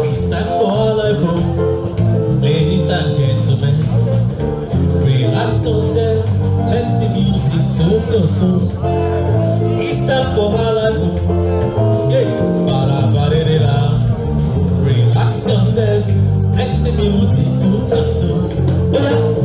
It's time for our life, oh, ladies and gentlemen. Relax yourself, let the music soothe your soul. It's time for our life, oh, hey, ba-da-ba-da-da-da. Relax yourself, let the music soothe your soul. Oh, yeah.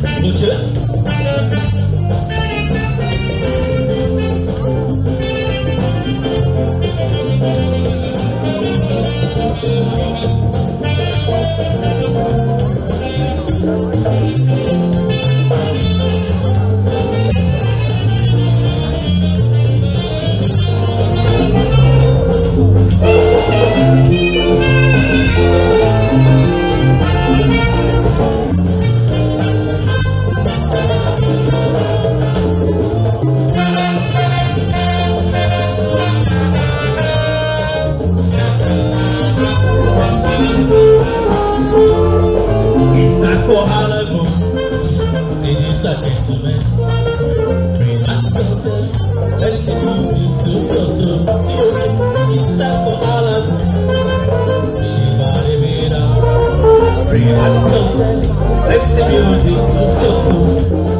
Monsieur? For our level, ladies and gentlemen, relax yourself, let the music suit your soul. It's time for our level. Shiva the Veda, relax yourself, let the music suit your soul.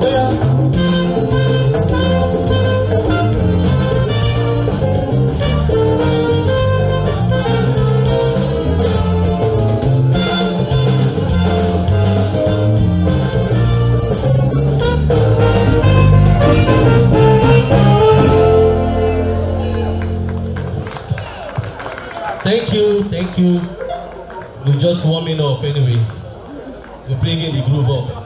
Oh yeah. Thank you. We're just warming up anyway. We're bringing the groove up.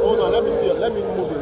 Hold on, let me see it. Let me move it.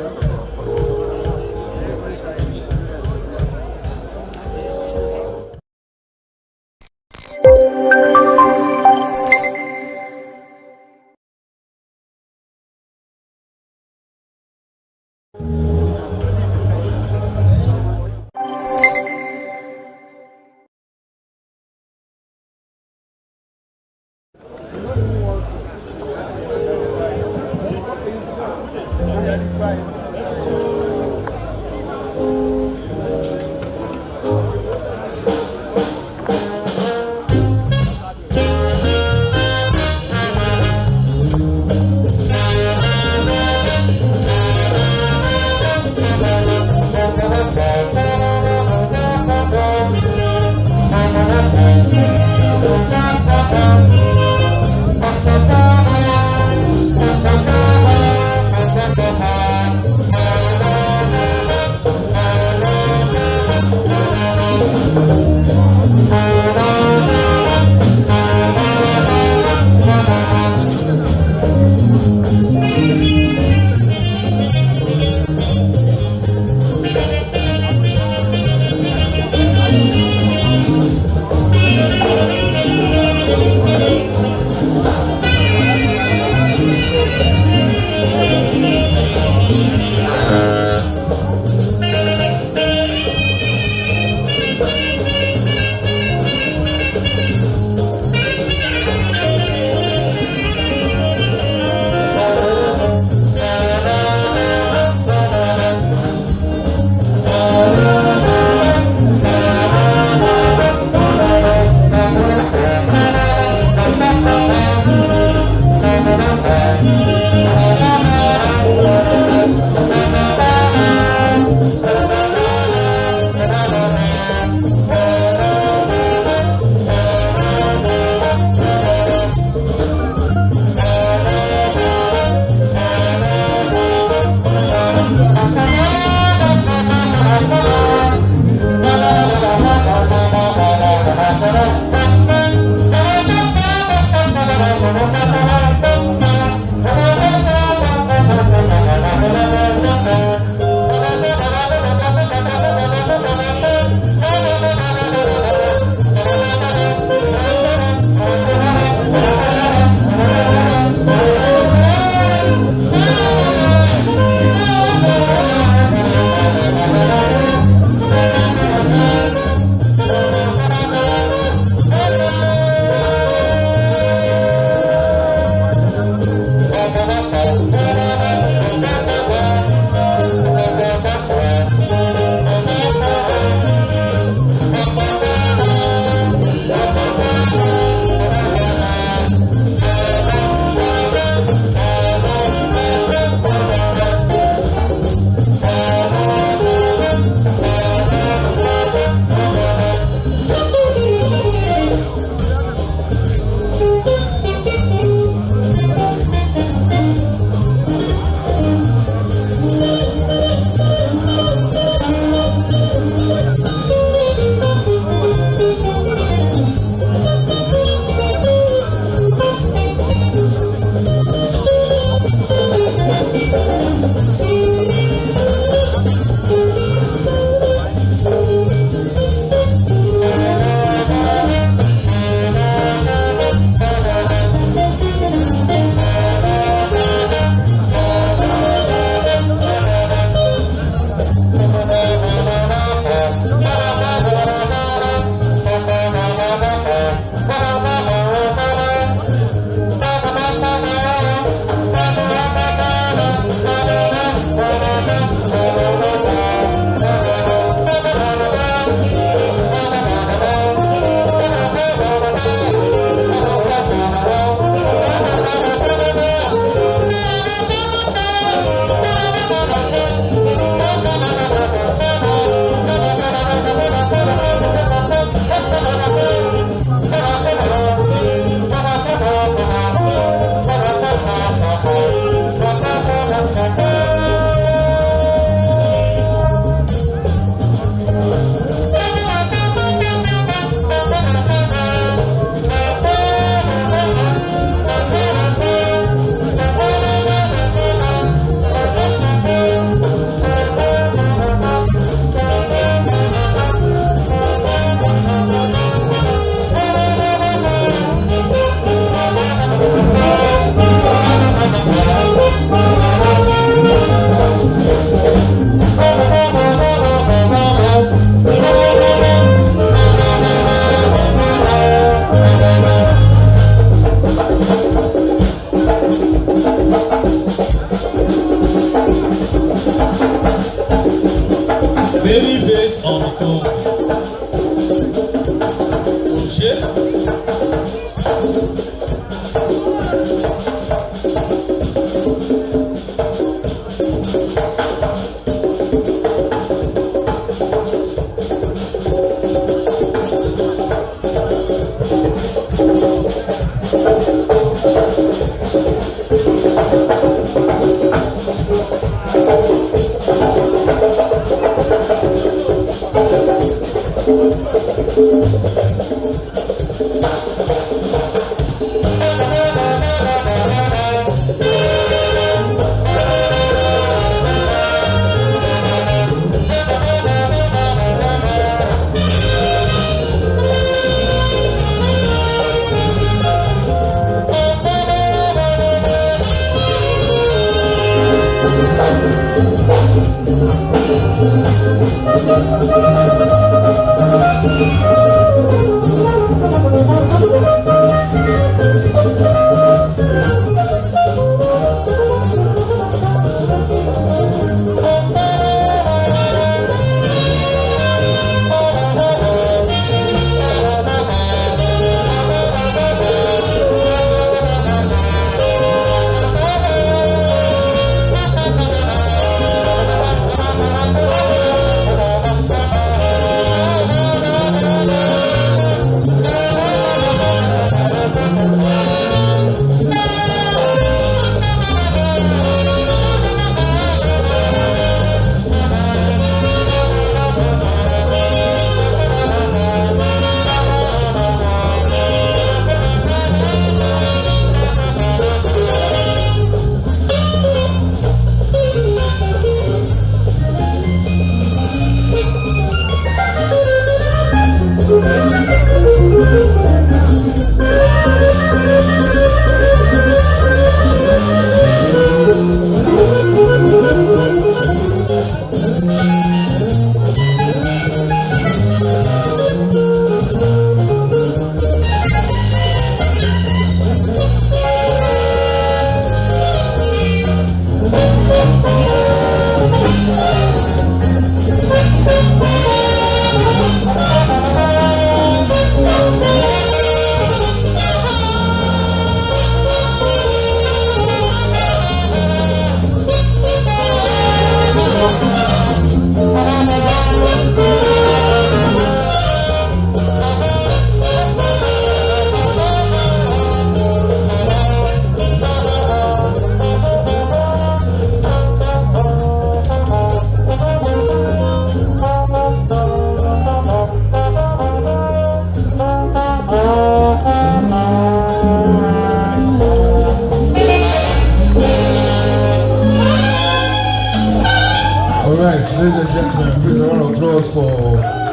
Ladies and gentlemen, please a round of applause for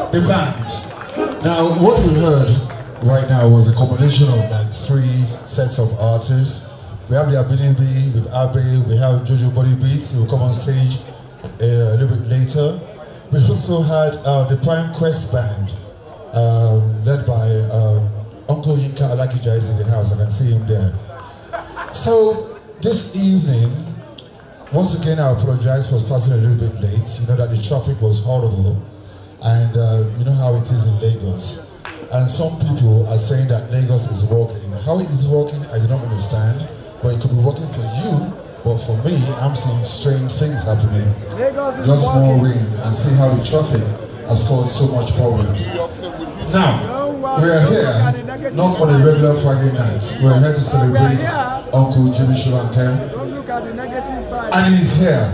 the band. Now, what you heard right now was a combination of like 3 sets of artists. We have the Ability with Abe, we have Jojo Body Beats, who will come on stage a little bit later. We also had the Prime Quest Band, led by Uncle Yinka Alakija is in the house. I can see him there. So this evening, once again, I apologize for starting a little bit late. You know that the traffic was horrible, and you know how it is in Lagos. And some people are saying that Lagos is working. How it is working, I do not understand, but it could be working for you. But for me, I'm seeing strange things happening. Just more rain, and see how the traffic has caused so much problems. Now, we are here, not on a regular Friday night. We're here to celebrate Uncle Jimi Solanke. And he's here.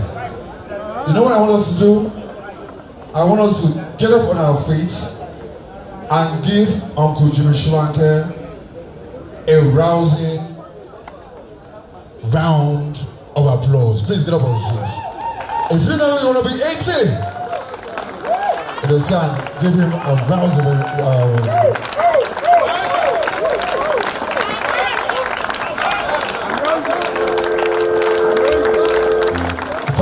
You know what I want us to do? I want us to get up on our feet and give Uncle Jimi Solanke a rousing round of applause. Please get up on your seats. If you know you want to be 80, understand, give him a rousing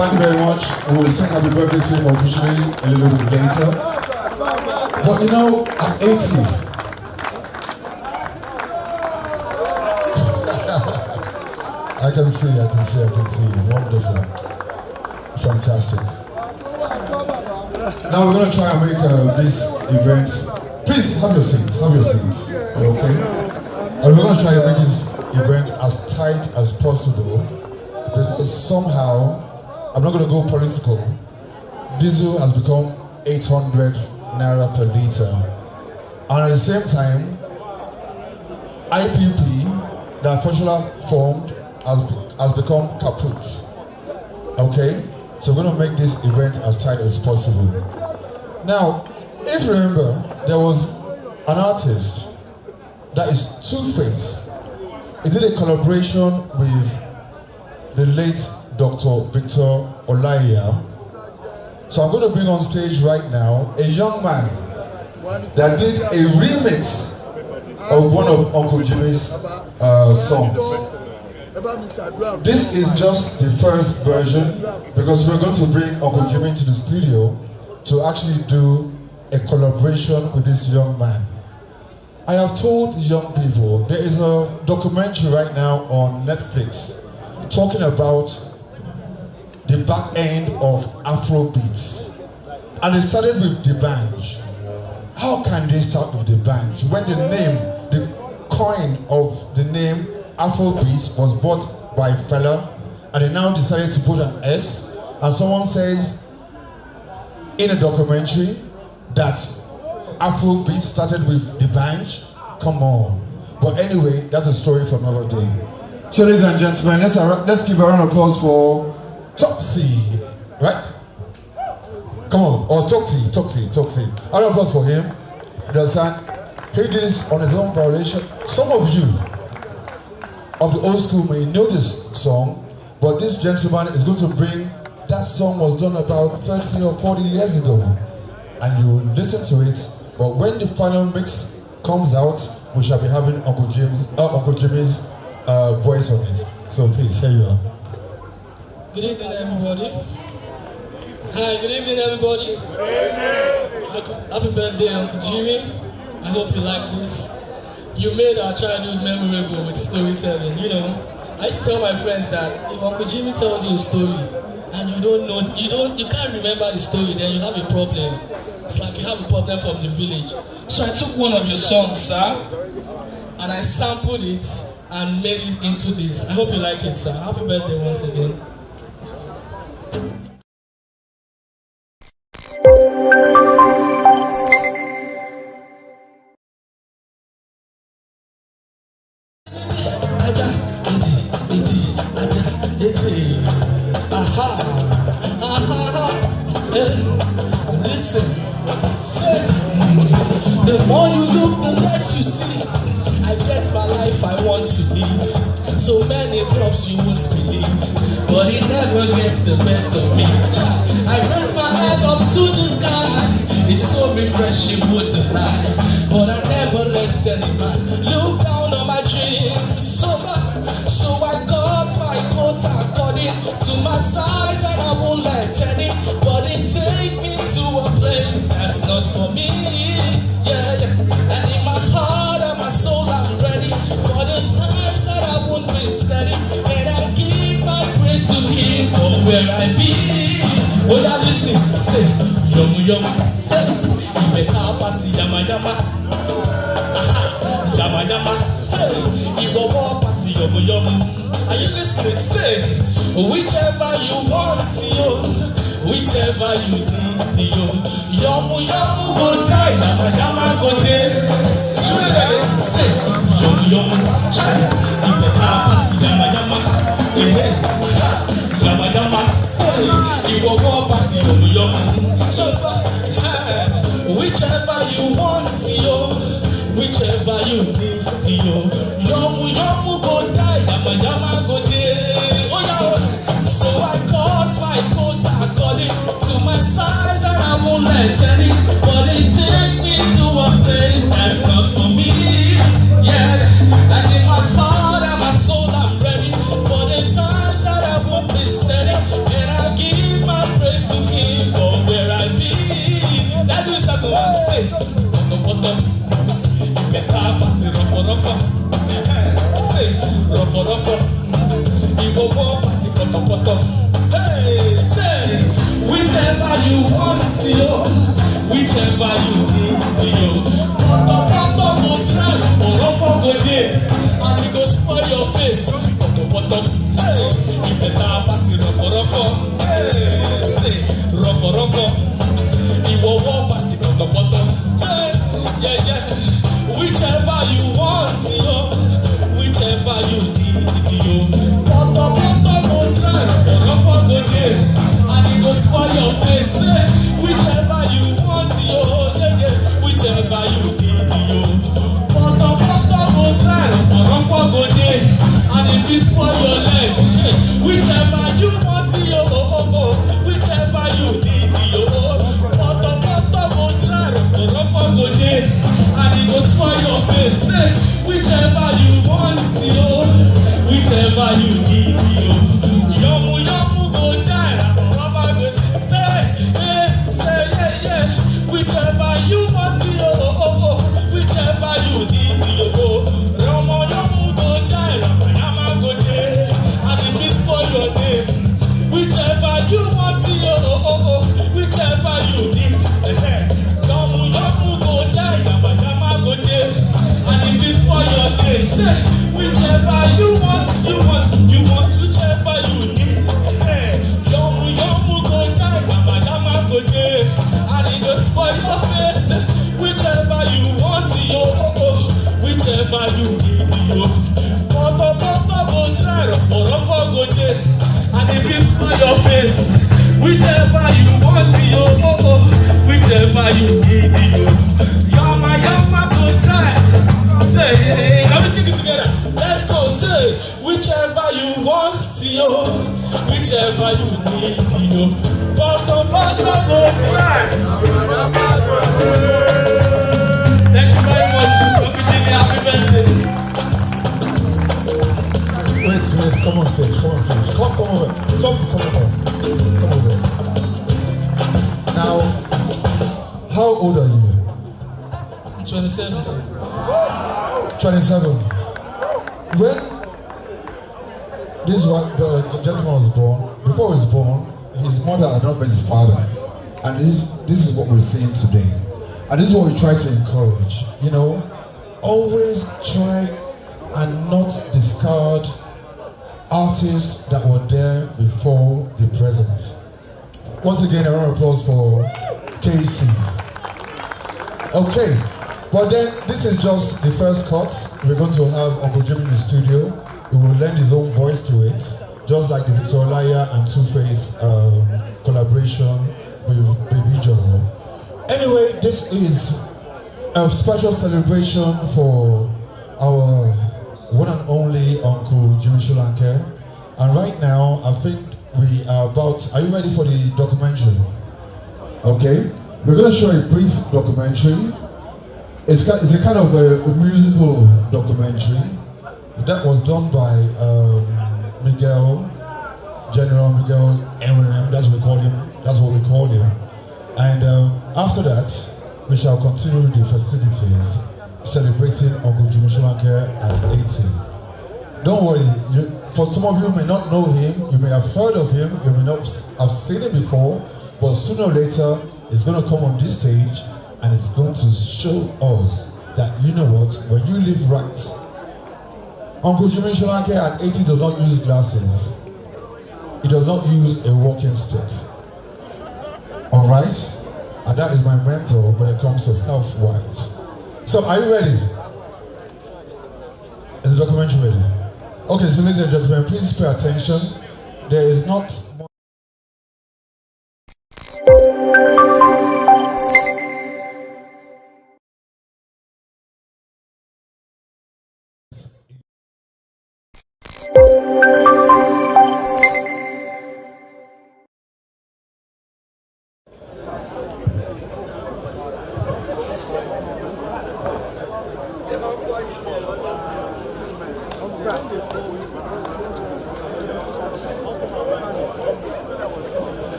Thank you very much. We will sing happy birthday to him officially a little bit later. But you know, at 80, I can see. Wonderful. Fantastic. Now we're going to try and make this event. Please have your seats. Okay? And we're going to try and make this event as tight as possible, because somehow, I'm not going to go political. Diesel has become 800 naira per litre. And at the same time, IPP, the official formed, has become kaput. Okay? So we're going to make this event as tight as possible. Now, if you remember, there was an artist that is Two-Face. He did a collaboration with the late Dr. Victor Olaiya. So I'm going to bring on stage right now a young man that did a remix of one of Uncle Jimi's songs. This is just the first version because we're going to bring Uncle Jimi to the studio to actually do a collaboration with this young man. I have told young people there is a documentary right now on Netflix talking about the back end of Afrobeats. And they started with the Banj. How can they start with the Banj when the coin of the name Afrobeats was bought by Fela, and they now decided to put an S, and someone says in a documentary that Afrobeats started with the Banj? Come on. But anyway, that's a story for another day. So ladies and gentlemen, let's give a round of applause for Topsy, right? Come on, or Toxie. A round of applause for him. You understand? He did this on his own violation. Some of you of the old school may know this song, but this gentleman is going to bring that song was done about 30 or 40 years ago, and you listen to it. But when the final mix comes out, we shall be having Uncle Jimi's voice on it. So please, here you are. Good evening, everybody. Hi, good evening, everybody. Happy birthday, Uncle Jimi. I hope you like this. You made our childhood memorable with storytelling. You know, I used to tell my friends that if Uncle Jimi tells you a story and you can't remember the story, then you have a problem. It's like you have a problem from the village. So I took one of your songs, sir, and I sampled it and made it into this. I hope you like it, sir. Happy birthday once again. Listen, say, the more you look, the less you see. I get my life I want to live. So many props you won't believe, but it never gets the best of me. I raise my hand up to the sky. It's so refreshing, wouldn't lie. But I never let any man look down on my dreams. So I got my coat according to my size, and I won't let anybody take me to a place that's not for me. Yeah. And in my heart and my soul I'm ready for the times that I won't be steady, and I give my praise to Him for where I be. Oh yeah, listen, say yum yum, hey, Ibekapasi yama yama, yama yama, hey, Ibowapasi yum yum. Are you listening? Say whichever you want, yo, whichever you need, yo, yamu yamu go die, yama yama go day. Say yamu yamu, chai, Ibekapasi yama yama, yama yama, hey, Ibowapasi yum yum. Whichever you want, yo, whichever you need, yo, yamu yamu go die, yama yama go day. Oh yeah. So I cut my coat according to my size, and I won't let anybody take me to a place that's not for me. Yeah, and in my heart and my soul I'm ready for the times that I won't be steady, and I give my praise to Him for where I be. That's what I go and say. Bottom, you better pass it rough. Say rough. You go pass it bottom. Hey, say whichever you want, yo, whichever you need, yo. Bottom go try rough go there, and we go spoil your face. Bottom, hey, you better pass it rough. Hey, say rough. You go pass it bottom. Yeah. Whichever you want, yo. want, yo. Whichever you need, yo. Yomu yomu go die, rubber go. Say, yeah, yeah. Whichever you want, yo. Whichever you need, yo. Yomu yomu go die, rubber go day. And if it's for your name, whichever you want, yo. Whichever you need, yomu yomu go die, rubber go day. And if it's for your name, say, whichever you want, whichever you need. Yomu yomu go die, yama go day, and it goes for your face. Whichever you want, yo, whichever you need, yo. Poto go dry, rofo go day, and if it's for your face. Whichever you want, yo, whichever you need, yo. Yama go dry. Say, hey, let me sing this together. Let's go, say, whichever you want, yo, whichever you need, yo. Bottom, go cry. Thank you very much. Uncle Jimmy, happy birthday. Wait, come on stage. Come over. Chopsy, come over. Now, how old are you? I'm 27, sir. 27. When this gentleman was born, before he was born, his mother had not met his father. And this is what we're seeing today. And this is what we try to encourage. You know, always try and not discard artists that were there before the present. Once again, a round of applause for KC. Okay. But then, this is just the first cut. We're going to have Uncle Jimmy in the studio. He will lend his own voice to it, just like the Victoria and Two-Face collaboration with Baby Joe. Anyway, this is a special celebration for our one and only Uncle Jimi Solanke. And right now, I think we are about... Are you ready for the documentary? Okay. We're going to show a brief documentary. It's a kind of a musical documentary that was done by General Miguel Eminem. That's what we call him. And after that, we shall continue with the festivities celebrating Uncle Jimi Solanke at 80. Don't worry, for some of you may not know him, you may have heard of him, you may not have seen him before, but sooner or later, he's going to come on this stage and it's going to show us that, you know what, when you live right, Uncle Jimi Solanke at 80 does not use glasses. He does not use a walking stick. All right? And that is my mentor when it comes to health-wise. So, are you ready? Is the documentary ready? Okay, so ladies and gentlemen, please pay attention. There is not...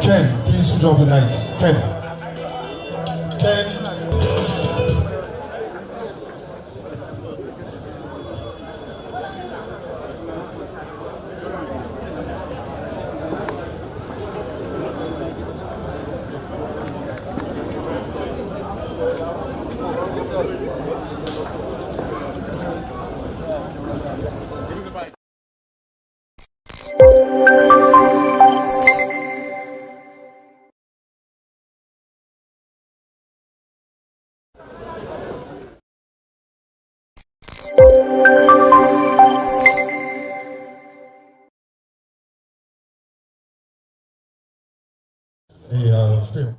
Ken, please switch off the lights. Ken. The film.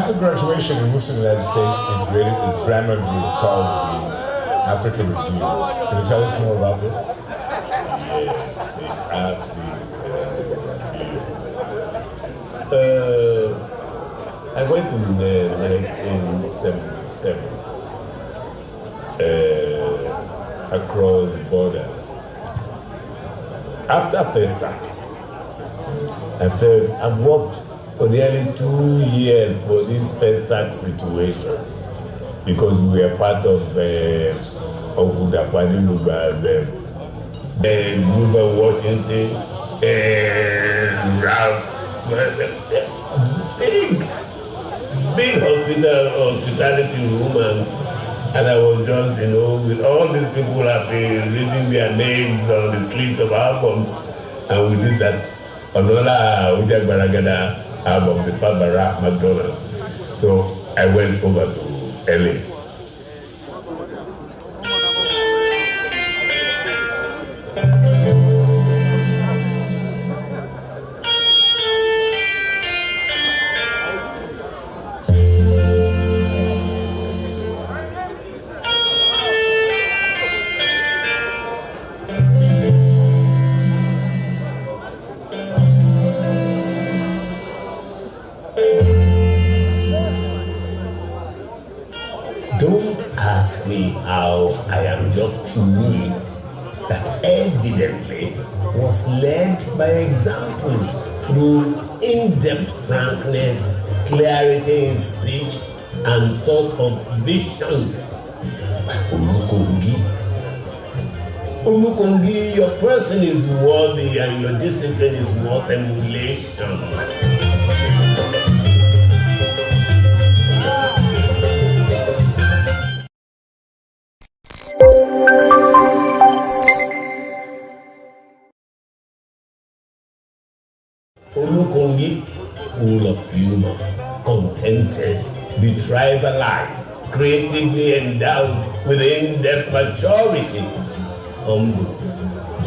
After graduation, he moved to the United States and created a drama group called the African Review. Can you tell us more about this? I went in 1977 across borders. After Festac, I felt I've worked for nearly 2 years for this Festac situation because we were part of Okuda Kwadiluba's Grover Washington and Ralph. Big hospitality room, and I was just, with all these people have been reading their names on the sleeves of albums, and we did that on Ola Ujak Baragada album, the Barbara McDonald. So I went over to LA. Don't ask me how, I am just me that evidently was led by examples through in-depth frankness, clarity in speech, and thought of vision by Olukongi. Olukongi, your person is worthy and your discipline is worth emulation. Olukongi, full of humor, contented, detribalized, creatively endowed with in-depth maturity, humble,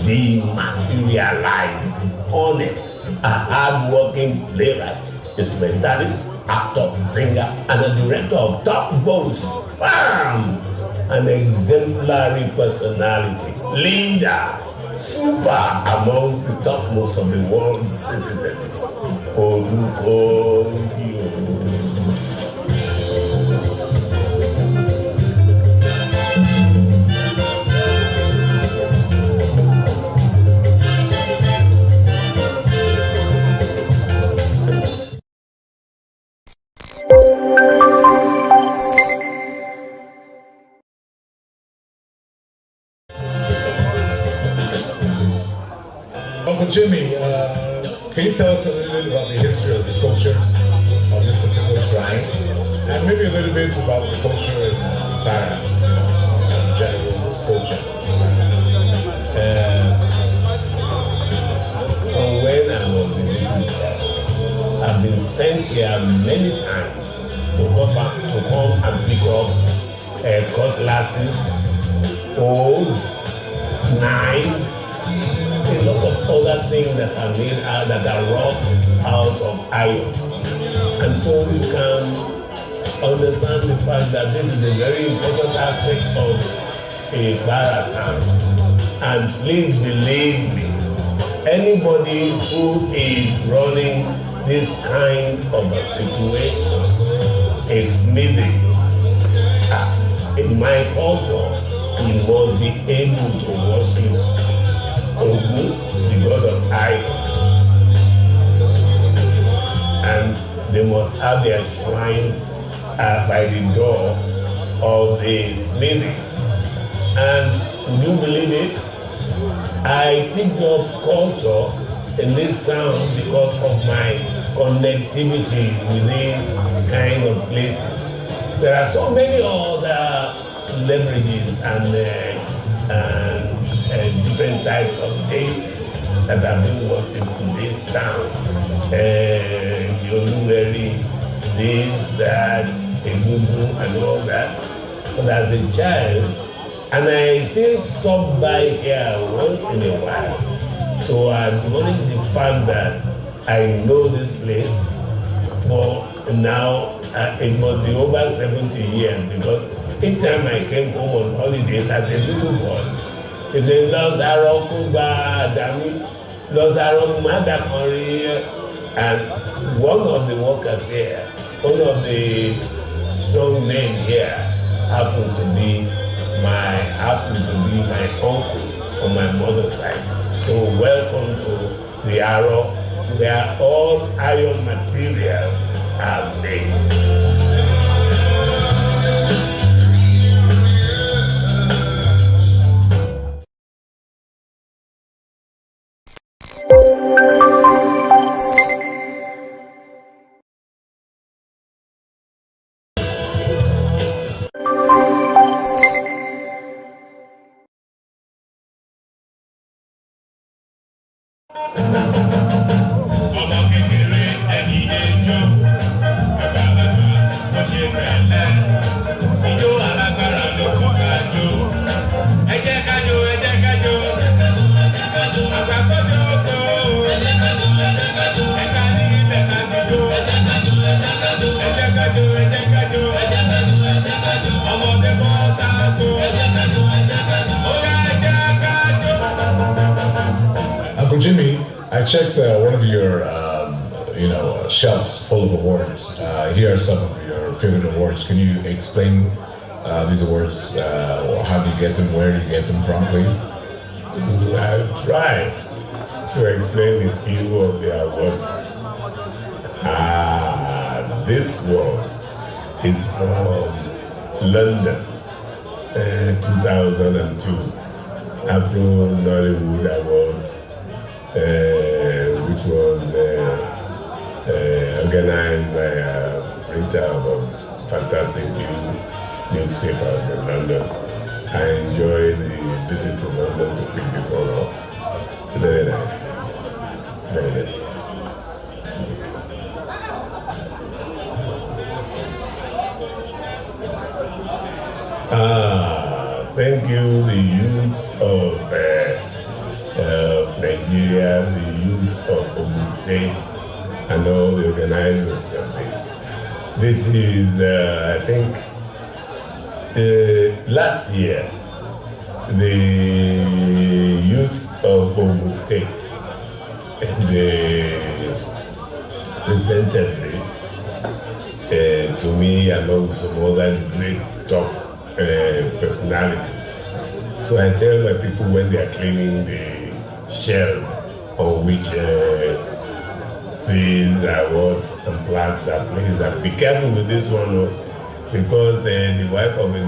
dematerialized, honest, a hard-working playwright, instrumentalist, actor, singer, and a director of top votes, firm, an exemplary personality, leader, super amongst the topmost of the world's citizens. Olukongi. Uncle Jimmy, can you tell us a little bit about the history of the culture of this particular shrine, and maybe a little bit about the culture in Para, general culture? From when I was a little child, I've been sent here many times to come and pick up cutlasses, poles, knives, a lot of other things that are made out, that are wrought out of iron. And so you can understand the fact that this is a very important aspect of a Bara town. And please believe me, anybody who is running this kind of a situation, a smithing, in my culture, he must be able to worship Ogun, the god of iron, and they must have their shrines by the door of the smithy. And would you believe it? I picked up culture in this town because of my connectivity with these kind of places. There are so many other leverages and different types of deities that have been working in this town. Yoluweri, this, that, Egungun, and all that. But as a child, and I still stop by here once in a while to acknowledge the fact that I know this place, but now it must be over 70 years because each time I came home on holidays as a little boy, he said, Lozaro Kuba Adami, Lozaro Madamori, and one of the workers there, one of the strong men here happens to be my uncle on my mother's side. So welcome to the Aro, where all iron materials are made. Uncle Jimmy, I checked one of your shelves full of awards. Here are some of your favorite awards. Can you explain these awards? How do you get them? Where do you get them from, please? I'll try to explain a few of the awards. This one is from London, 2002, Afro Nollywood Awards, which was organized by a printer of fantastic newspapers in London. I enjoyed the visit to London to pick this one up. Very nice. Very nice. Thank you, the youths of Nigeria, the youths of Ogun State, and all the organizers of this. This is, I think, last year, the youth of Ogun State, they presented this to me along with some other great top personalities. So I tell my people when they are cleaning the shelf on which these awards and plaques are placed, be careful with this one because the wife of the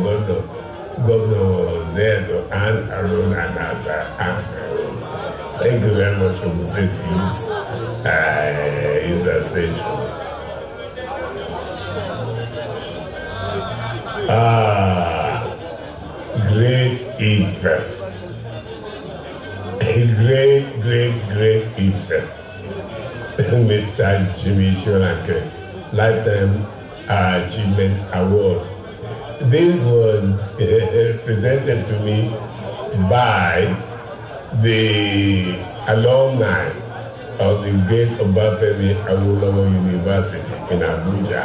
governor was there to hand Aaron and Asa. Thank you very much for Moses Youths. It's essential. Great effect. A great effect. Mr. Jimi Solanke, Lifetime Achievement Award. This was presented to me by the alumni of the great Obafemi Awolowo University in Abuja.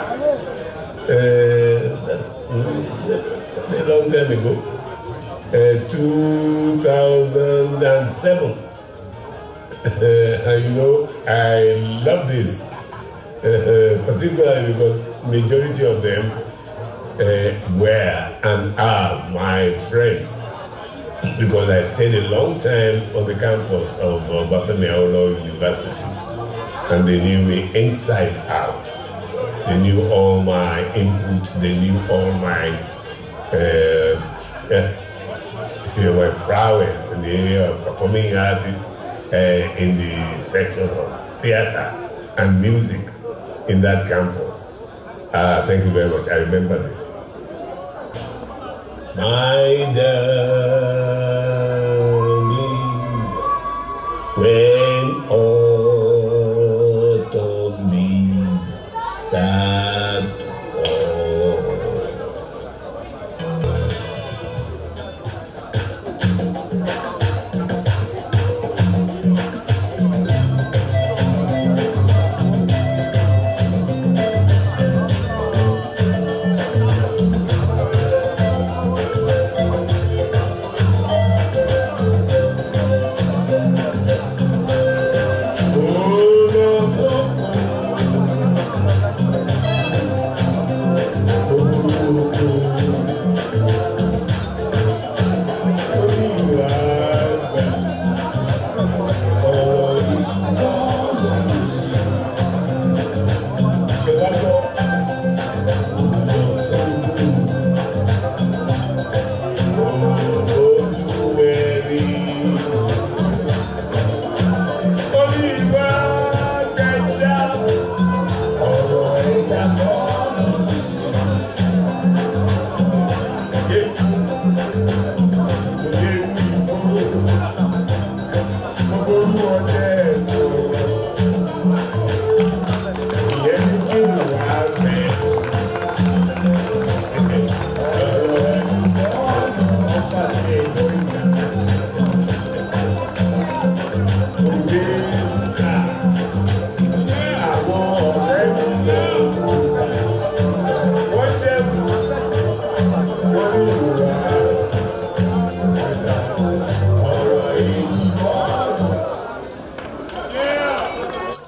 That's a long time ago. 2007. And I love this, particularly because majority of them were and are my friends, because I stayed a long time on the campus of Obafemi Awolowo University, and they knew me inside out. They knew all my input. They knew all my my prowess in the area of performing arts, in the section of theater and music in that campus. Thank you very much. I remember this. My darling, when autumn leaves start to fall,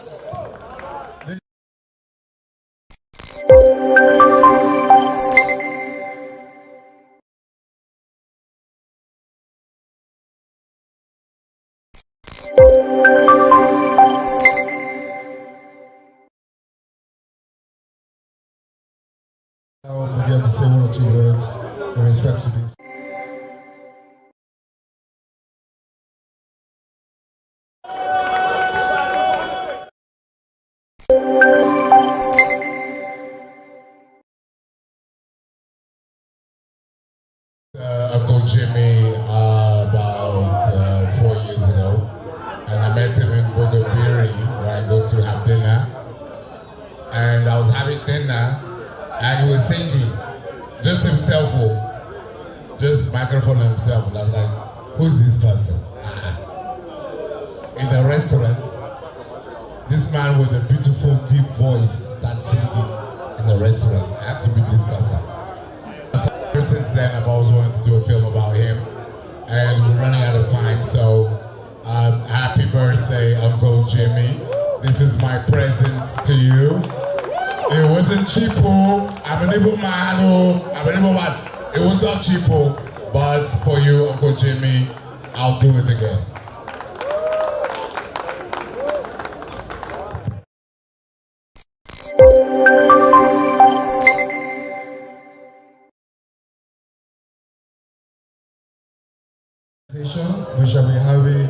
Maybe I have to say one or two words in respect to this. Uncle Jimmy about 4 years ago, and I met him in Bogobiri where I go to have dinner, and I was having dinner and he was singing just himself, just microphone himself, and I was like, who's this person? In the restaurant, this man with a beautiful deep voice starts singing in the restaurant. I have to meet this person. Since then, I've always wanted to do a film about him, and we're running out of time, so happy birthday, Uncle Jimmy. This is my present to you. It wasn't cheapo. I'm an able man. It was not cheapo, but for you, Uncle Jimmy, I'll do it again. We shall be having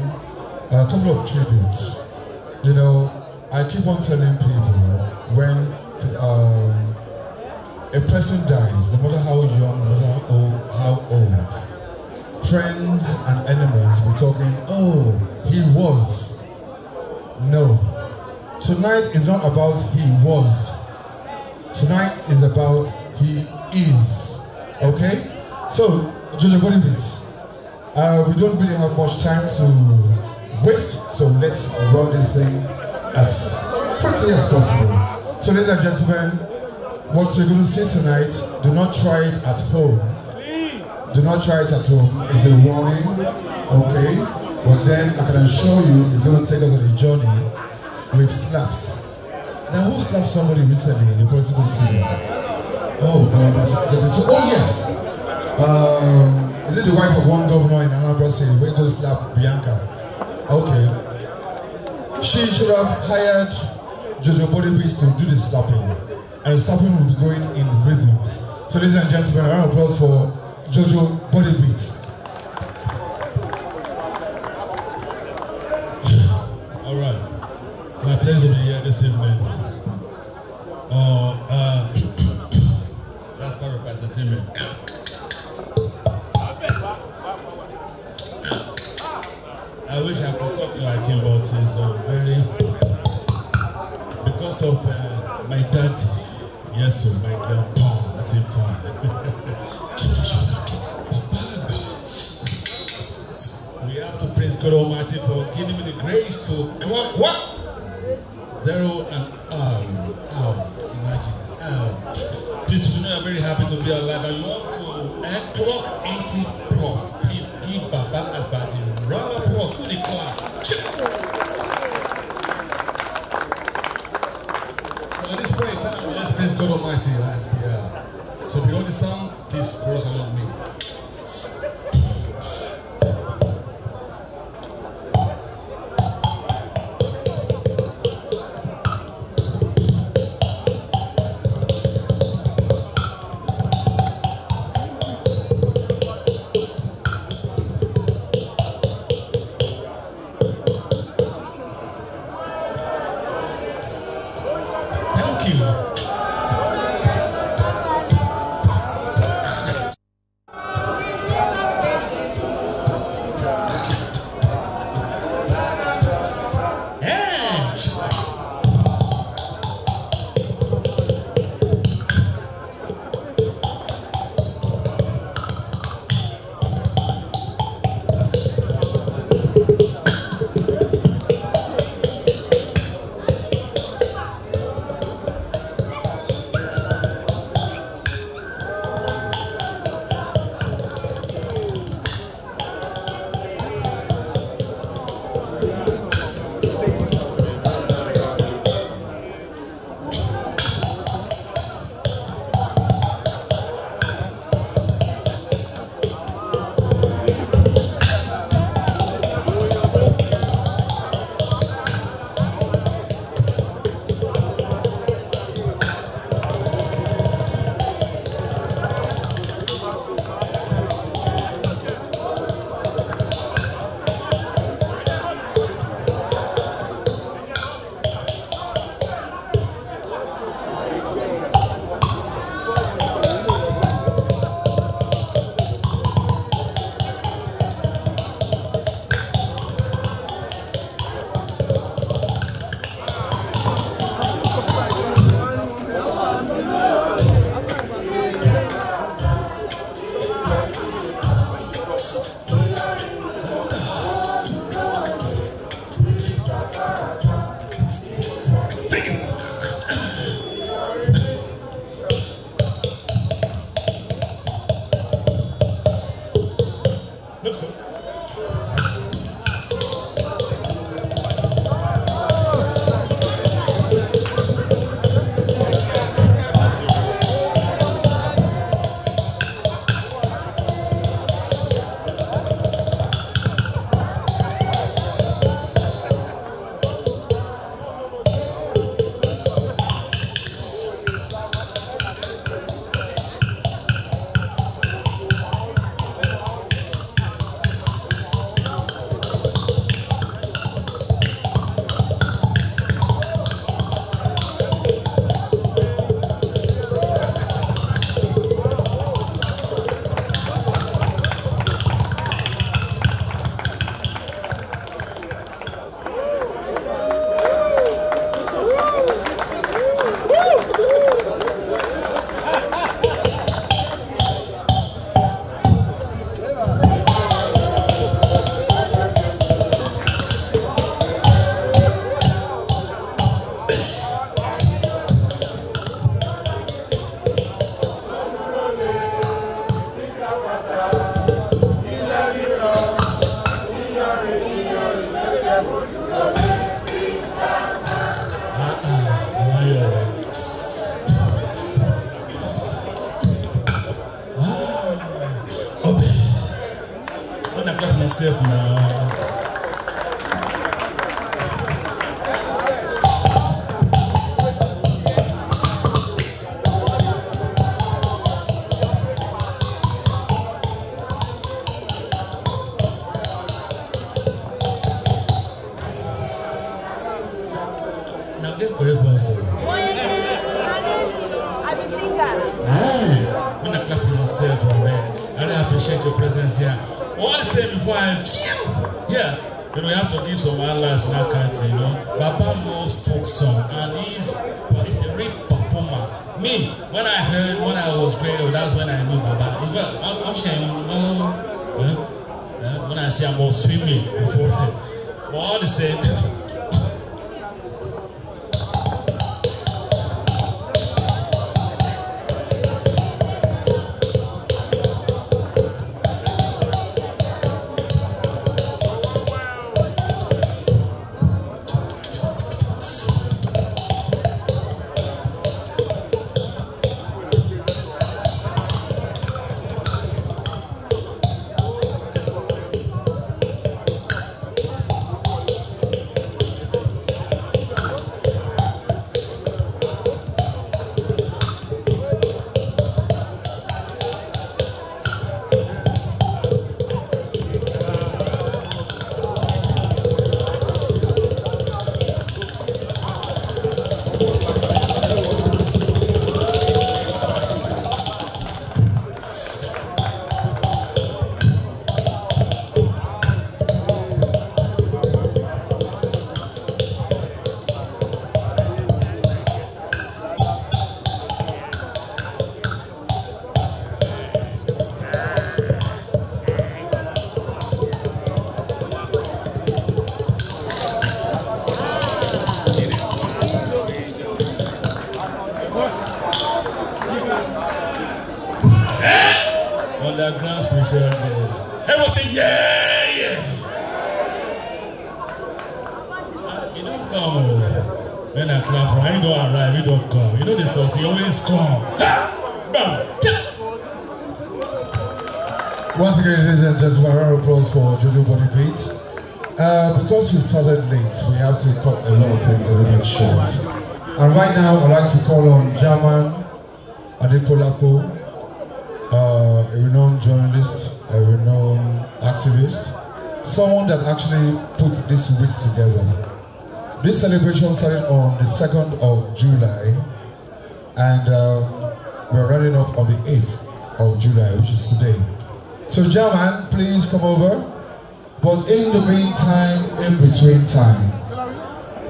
a couple of tributes. You know, I keep on telling people when a person dies, no matter how young, no matter how old, friends and enemies will be talking, oh, he was. No. Tonight is not about he was. Tonight is about he is. Okay? So, Jojo, what is it? We don't really have much time to waste, so let's run this thing as quickly as possible. So, ladies and gentlemen, what you're going to see tonight, do not try it at home. Do not try it at home. It's a warning, okay? But then I can assure you it's going to take us on a journey with slaps. Now, who slapped somebody recently in the political scene? Oh, oh yes. Is it the wife of one governor in Anambra State where go slap Bianca? Okay. She should have hired Jojo Bodybeats to do the slapping. And the slapping will be going in rhythms. So ladies and gentlemen, a round of applause for Jojo Bodybeats. Alright. It's my pleasure to be here this evening. That's part of entertainment. I wish I could talk like him, but it's very, because of my daddy, yes, so my grandpa at the same time. Jimi Solanke, we have to praise God Almighty for giving me the grace to clock what? 0 and imagine. Please, you know I'm very happy to be alive. I want to clock 80 plus. Please give Baba Abadi round of applause for the clap. So at this point in time, let's praise God Almighty as we are. So beyond the song, please chorus along with me. Appreciate your presence here. I want to say before I we have to give some highlights on that kind of thing, Baba knows folk song and he's a real performer. Me, when I was growing up, that's when I knew Baba. In fact, when I say I was swimming before, but I want to say. Underground spiritual. Everyone say yeah. You don't come. When I clap for you don't arrive, you don't come. You know the sauce, you always come. Once again, ladies and gentlemen, a round of applause for Jojo Body Beats. Because we started late, we have to cut a lot of things a little bit short. And right now, I'd like to call on German Adepolapo, a renowned journalist, a renowned activist, someone that actually put this week together. This celebration started on the 2nd of July, and we're running up on the 8th of July, which is today. So German, please come over. But in the meantime, in between time,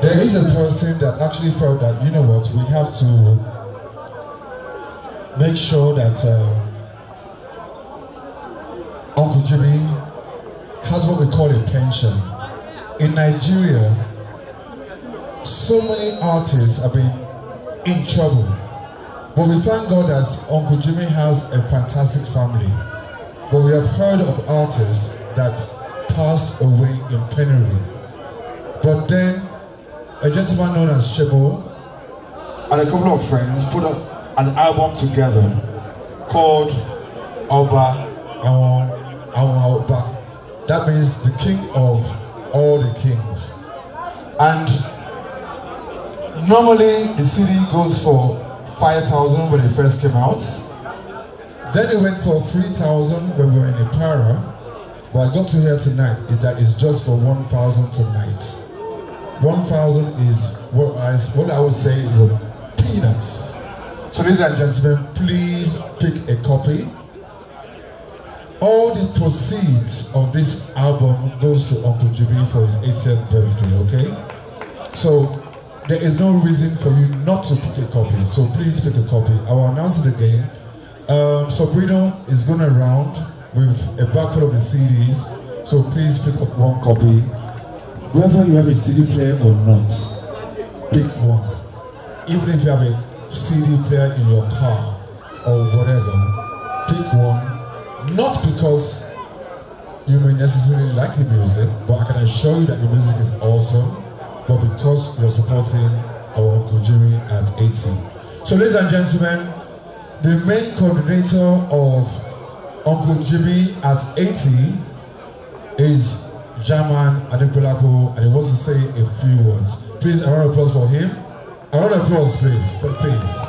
there is a person that actually felt that, you know what, we have to make sure that Uncle Jimmy has what we call a pension. In Nigeria, so many artists have been in trouble. But we thank God that Uncle Jimmy has a fantastic family. But we have heard of artists that passed away in penury. But then, a gentleman known as Shebo and a couple of friends put an album together called Oba Oba. That means the king of all the kings. And normally the CD goes for 5,000 when it first came out. Then it went for 3,000 when we were in Ipara. But I got to hear tonight is that it's just for 1,000 tonight. 1,000 is what I would say is a peanuts. So ladies and gentlemen, please pick a copy. All the proceeds of this album goes to Uncle Jimmy for his 80th birthday, okay? So there is no reason for you not to pick a copy. So please pick a copy. I will announce it again. Sabrina is going around with a bag full of the CDs. So please pick up one copy. Whether you have a CD player or not, pick one. Even if you have a CD player in your car or whatever, pick one. Not because you may necessarily like the music, but I can assure you that the music is awesome, but because you're supporting our Uncle Jimmy at 80. So ladies and gentlemen, the main coordinator of Uncle Jimmy at 80 is German Adepolapo, and he wants to say a few words. Please, a round of applause for him. A round of applause, please. Please.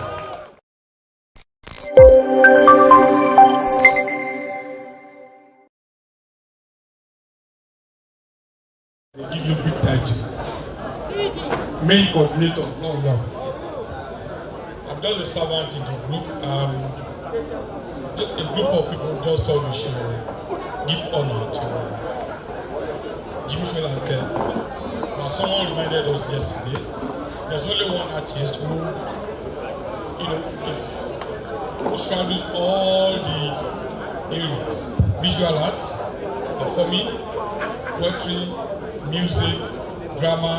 They give you big title. Main coordinator. No. I'm just a servant in the group. A group of people just told me to give honor to Jimi Solanke. Now someone reminded us yesterday, there's only one artist who straddles all the areas: visual arts, performing, poetry, music, drama,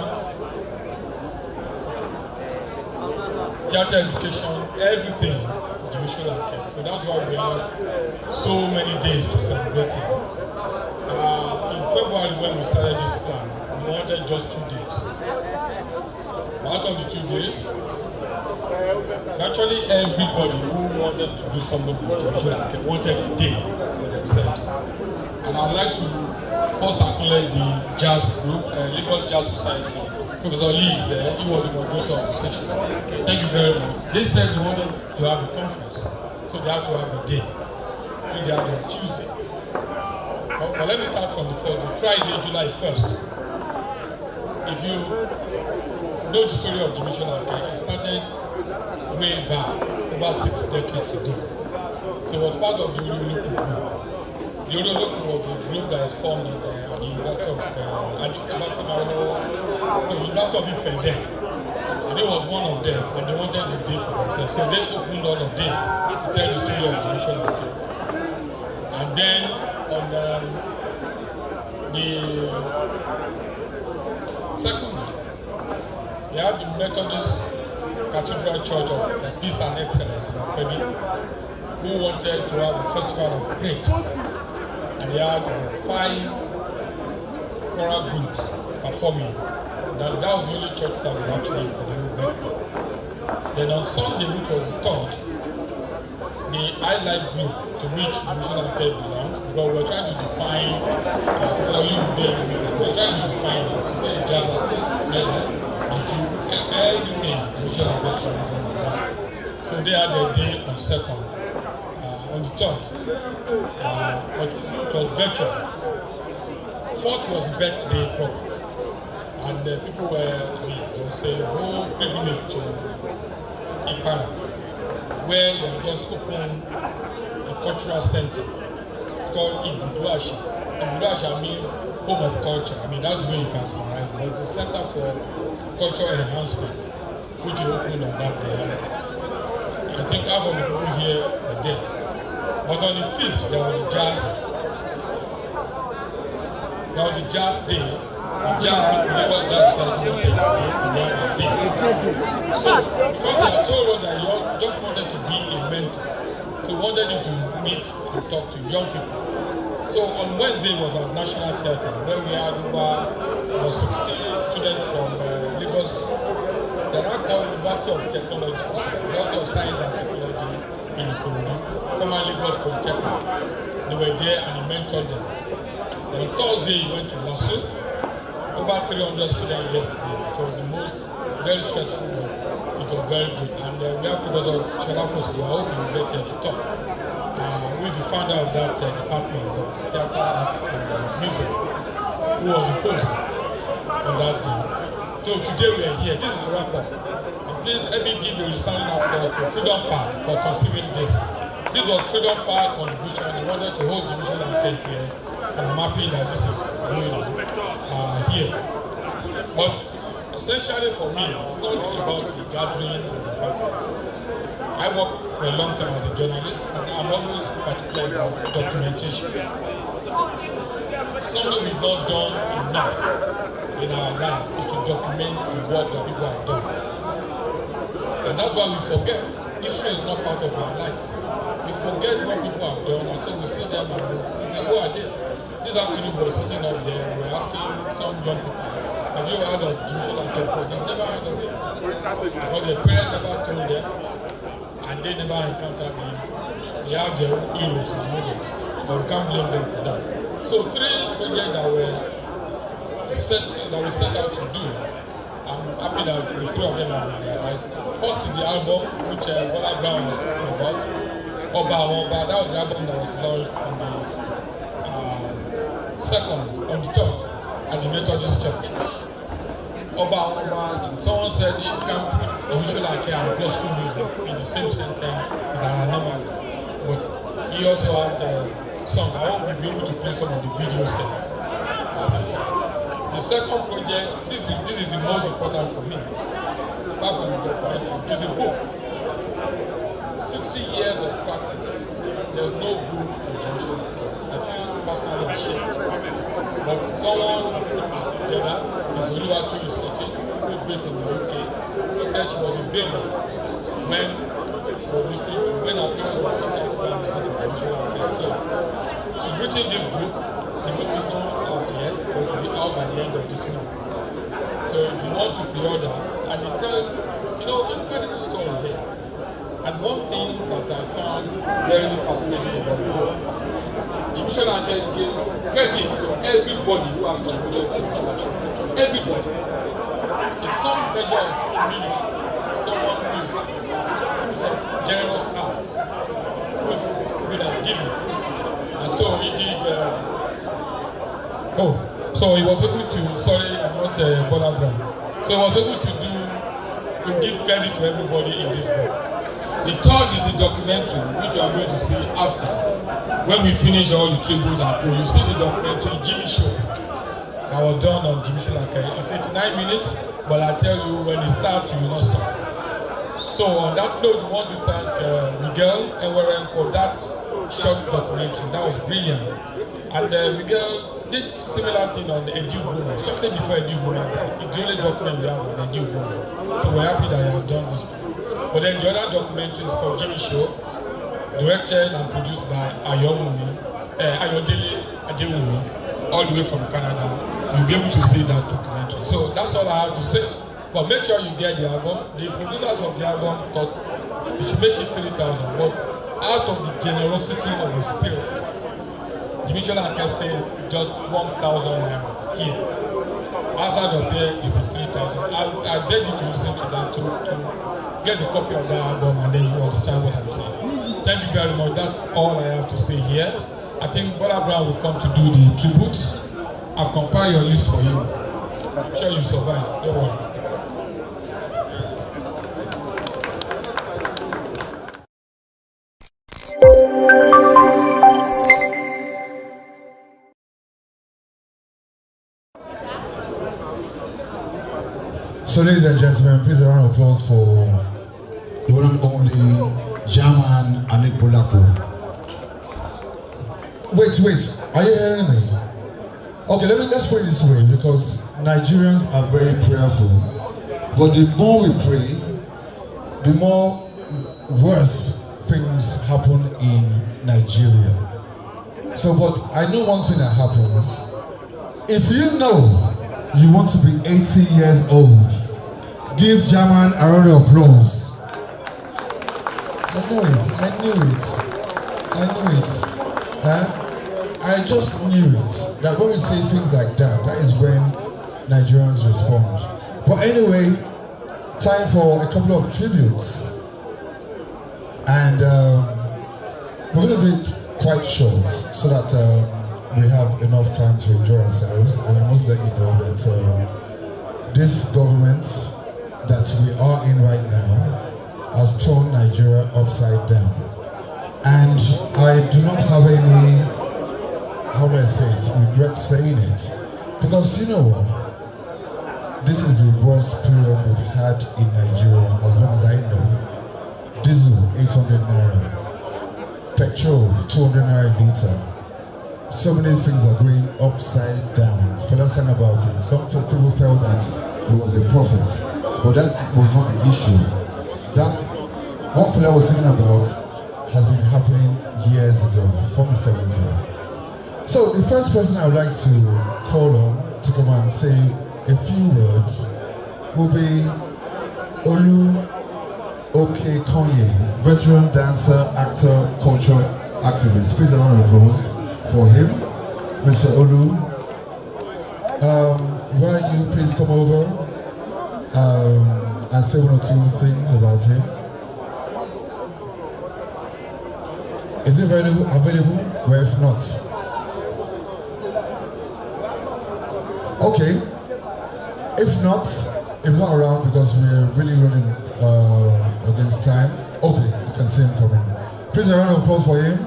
theater education, everything. Jimi Solanke. So that's why we have so many days to celebrate it. In February, when we started this plan, we wanted just 2 days. Out of the 2 days, actually everybody who wanted to do something with Jimi Solanke wanted a day for themselves. And I'd like to first acknowledge the jazz group, Lagos Jazz Society. Professor Lee is there. He was the moderator of the session. Thank you very much. They said they wanted to have a conference, so they had to have a day. We had on Tuesday. But let me start from the first day, Friday, July 1st. If you know the story of Jimi Solanke, it started way back, over 6 decades ago. So it was part of the Urioloku group. The Urioloku was the group that was formed at the University of Ife then. And it was one of them, and they wanted a day for themselves. So they opened all of this to tell the story of Jimi Solanke. And then on the second, we have the Methodist Cathedral Church of Peace and Excellence in Akpebi, who wanted to have a festival of praise. And they had 5 choral groups performing. That was the only church service actually for the whole birthday. Then on Sunday, which was the 3rd, the highlight group to which Jimi Solanke belongs, because we're trying to define we're trying to define the jazz artist, highlight, everything Jimi Solanke from that. So they had their day on 2nd. On the 3rd, but it was virtual. 4th was the birthday program. And people were, they would say, whole pilgrimage to Ipana, where you have just opened a cultural center. It's called Ibuduasha. Ibuduasha means home of culture. That's the way you can summarize it. But the Center for Cultural Enhancement, which you opened on that day. I think half of the people here were there. But on the 5th, there was the jazz day. Jazz Society wanted to day. So, because they had told us that you just wanted to be a mentor, so we wanted him to meet and talk to young people. So on Wednesday was at National Theatre, where we had over 60 students from Lagos. They're now called University of Technology, so University of Science and Technology in Ikorodu, former Lagos Polytechnic. They were there and he mentored them. On Thursday, he went to Lasso. Over 300 students yesterday. It was the very stressful work. It was very good. And we have Professor Shalafos, who I hope you will get here to talk. Who is the founder of that department of theatre, arts and music, who was the host on that day. So today we are here. This is the wrap-up. And please let me give you a standing applause to Freedom Park for conceiving this. This was Freedom Park contribution. They wanted to hold Jimi Solanke here. And I'm happy that this is going on here. But essentially for me, it's not about the gathering and the party. I work for a long time as a journalist, and I'm always particular about documentation. Something we've not done enough in our life is to document the work that people have done. And that's why we forget. History is not part of our life. We forget what people have done, and so we see them and we say, who are they? This afternoon we were sitting up there and we were asking some young people, have you heard of Jimi Solanke before? They've never heard of him. Because their parents never told them and they never encountered him. They have their own heroes and models, but we can't blame them for that. So 3 projects that were we set out to do. I'm happy that the three of them have been realized. First is the album, which Bola Brown was talking about. Oba, that was the album that was launched on the on the 3rd at the Methodist Church. Oba, and someone said if you can put Jimi Solanke and gospel music in the same sentence is an anomaly. But he also had a song. I hope we'll be able to play some of the videos here. The second project, this is the most important for me, apart from the documentary, is a book. 60 years of practice. There's no book on Jimi Solanke. I feel personally ashamed. But someone put this together, Ms. Oluwatoyin Sete, who is based in the UK, who said she was a baby when she was listening to, when her parents were taking her to go and listen to Jimi Solanke still. She's written this book. The book is not out yet, but it will be out by the end of this month. So if you want to pre-order, and you tell, incredible story here. And one thing that I found very fascinating about the book, Jimi Solanke gave credit to everybody who has contributed to the book. Everybody. It's some measure of humility. Someone who's of generous heart, who's good at giving. And so he did. So he was able to. Sorry, I'm not Bola Brown. So he was able to give credit to everybody in this book. The third is the documentary, which you are going to see after. When we finish all the tributes and you see the documentary Jimi Show that was done on Jimi Solanke. It's 89 minutes, but I tell you, when it starts, you will not stop. So on that note, we want to thank Miguel Enweren for that short documentary. That was brilliant. And Miguel did similar thing on the Edu Woman, shortly before Edu Woman died. It's the only document we have on Edu Woman. So we're happy that you have done this. But then the other documentary is called Jimi Show, directed and produced by Ayodele Adewumi, all the way from Canada. You'll be able to see that documentary. So that's all I have to say. But make sure you get the album. The producers of the album thought you should make it 3,000. But out of the generosity of the spirit, Jimi Solanke says just 1,000 naira here. Outside of here, it will be 3,000. I beg you to listen to that to get a copy of that album, and then you understand what I'm saying. Thank you very much. That's all I have to say here. I think Bola Brown will come to do the tributes. I've compiled your list for you. I'm sure you survive. Don't worry. So, ladies and gentlemen, please a round of applause for the one and only German Anik Bolapo. Wait, are you hearing me? Okay, let's put it this way, because Nigerians are very prayerful. But the more we pray, the more worse things happen in Nigeria. So, but I know one thing that happens. If you know you want to be 80 years old, give German a round of applause. I knew it. I just knew it. That when we say things like that, that is when Nigerians respond. But anyway, time for a couple of tributes. And we're going to do it quite short so that we have enough time to enjoy ourselves. And I must let you know that this government that we are in right now has turned Nigeria upside down. And I do not have any, how do I say it, regret saying it. Because you know what? This is the worst period we've had in Nigeria as long as I know. Diesel, 800 naira. Petrol, 200 naira a liter. So many things are going upside down. Fella sang about it. Some people felt that it was a prophet, but that was not the issue. That what Fela was singing about has been happening years ago, from the 70s. So the first person I would like to call on to come and say a few words will be Olu Okekonye, veteran dancer, actor, cultural activist. Please a round of applause for him, Mr. Olu. why don't you please come over and say one or two things about him? Is it available? Well, if not. Okay. If not, if it's not around because we're really running against time. Okay, I can see him coming. Please a round of applause for him.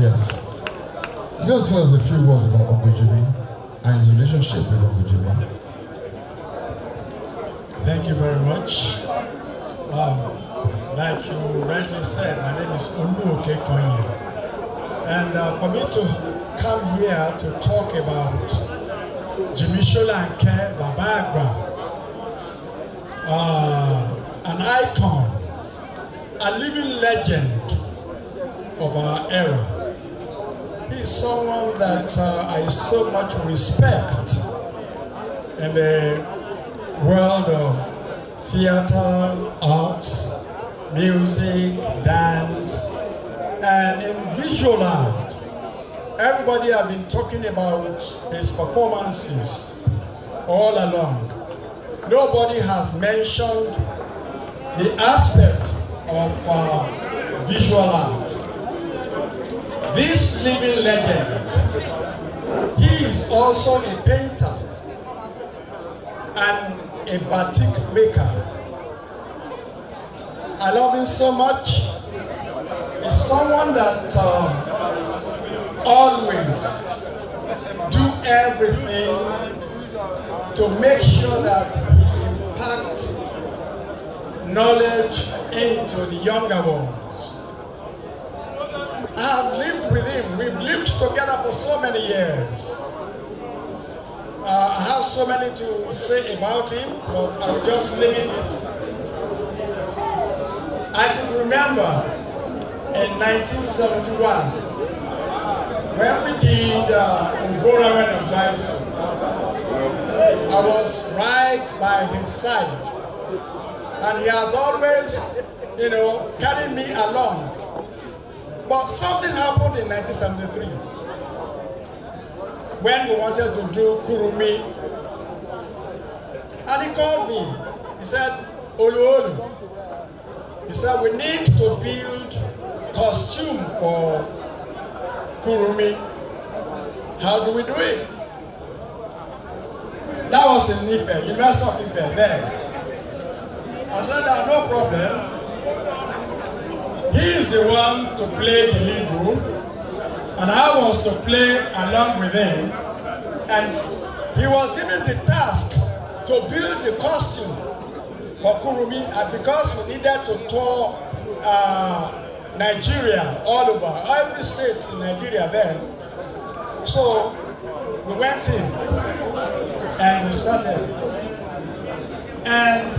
Yes. Just tell us a few words about Uncle Jimmy and his relationship with Uncle Jimmy. Thank you very much. Like you rightly said, my name is Oluokekoye. And for me to come here to talk about Jimi Solanke, Baba an icon, a living legend of our era. He's someone that I so much respect in the world of theater, arts, music, dance, and in visual art. Everybody has been talking about his performances all along. Nobody has mentioned the aspect of visual art. This living legend, he is also a painter and a batik maker. I love him so much. He's someone that always do everything to make sure that he impacts knowledge into the younger ones. I have lived with him. We've lived together for so many years. I have so many to say about him, but I will just limit it. I can remember in 1971 when we did Ugora of Bison. I was right by his side, and he has always, carried me along. But something happened in 1973 when we wanted to do Kurumi, and he called me. He said, Olu. He said, we need to build costume for Kurumi. How do we do it? That was in Ife, University of Ife then. I said, no problem. He is the one to play the lead role, and I was to play along with him. And he was given the task to build the costume for Kurumi, and because we needed to tour Nigeria all over, every state in Nigeria then. So we went in and we started. And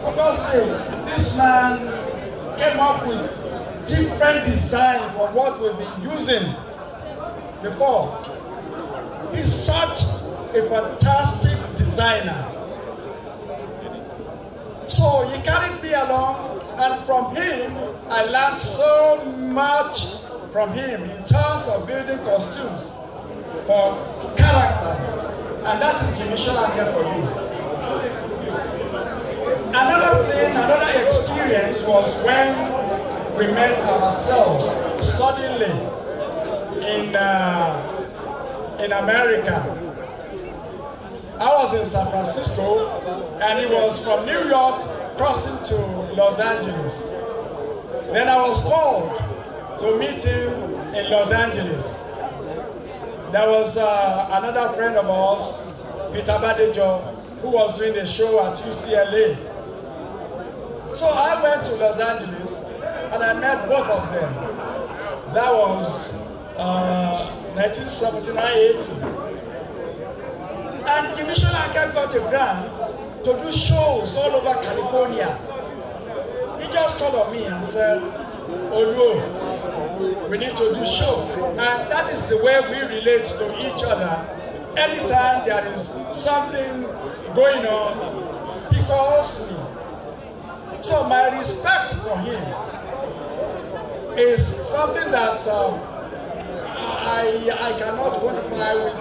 I must say, this man came up with different design for what we've been using before. He's such a fantastic designer. So he carried me along, and from him, I learned so much from him in terms of building costumes for characters. And that is Jimi Solanke for you. Another thing, another experience was when we met ourselves suddenly in America. I was in San Francisco, and he was from New York crossing to Los Angeles. Then I was called to meet him in Los Angeles. There was another friend of ours, Peter Badejo, who was doing a show at UCLA. So I went to Los Angeles and I met both of them. That was 1979-80. And Jimi Solanke got a grant to do shows all over California. He just called on me and said, Olu, we need to do show. And that is the way we relate to each other. Anytime there is something going on, he calls me. So my respect for him is something that I cannot quantify with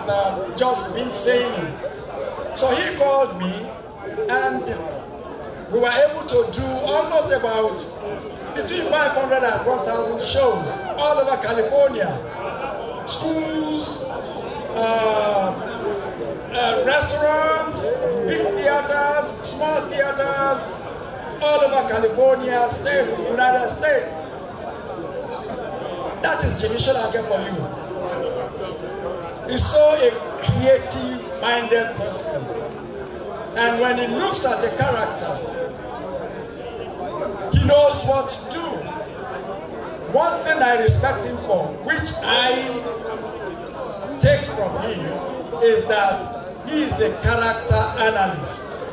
just me saying it. So he called me, and we were able to do almost about between 500 and 1,000 shows all over California. Schools, restaurants, big theaters, small theaters, all over California, state, United States. That is Jimi Solanke for you. He's so a creative-minded person. And when he looks at a character, he knows what to do. One thing I respect him for, which I take from him, is that he is a character analyst.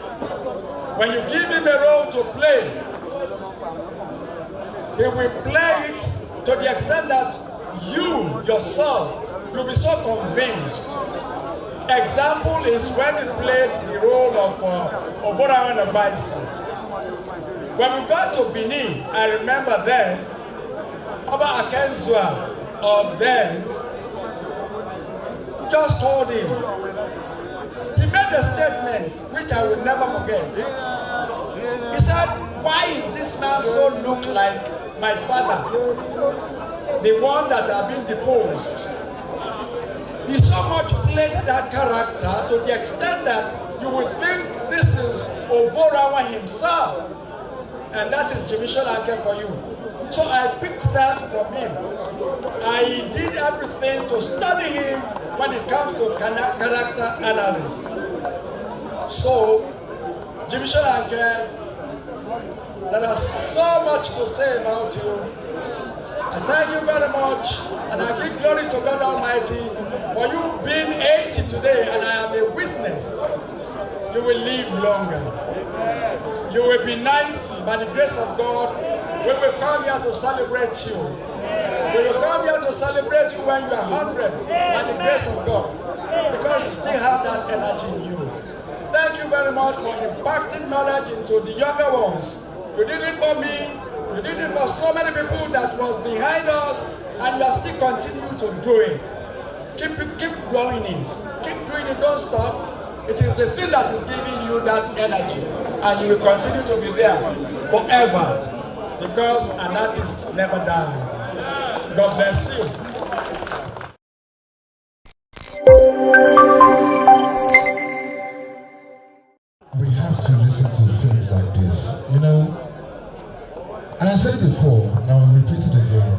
When you give him a role to play, he will play it to the extent that you, yourself, you'll be so convinced. Example is when he played the role of Oborawan the Bison. When we got to Benin, I remember then, Oba Akenzua of then just told him. He made a statement which I will never forget. He said, "Why is this man so look like my father, the one that had been deposed?" He so much played that character to the extent that you would think this is Oborawa himself. And that is Jimi Solanke for you. So I picked that from him. I did everything to study him when it comes to character analysis. So, Jimi Solanke, there is so much to say about you. I thank you very much, and I give glory to God Almighty for you being 80 today, and I am a witness. You will live longer. You will be 90 by the grace of God. We will come here to celebrate you. We will come here to celebrate you when you are 100 by the grace of God, because you still have that energy in you. Thank you very much for imparting knowledge into the younger ones. You did it for me. You did it for so many people that was behind us, and you are still continuing to do it. Keep doing it. Keep doing it, don't stop. It is the thing that is giving you that energy, and you will continue to be there forever, because an artist never dies. God bless you. We have to listen to things like this, you know. And I said it before, and I will repeat it again.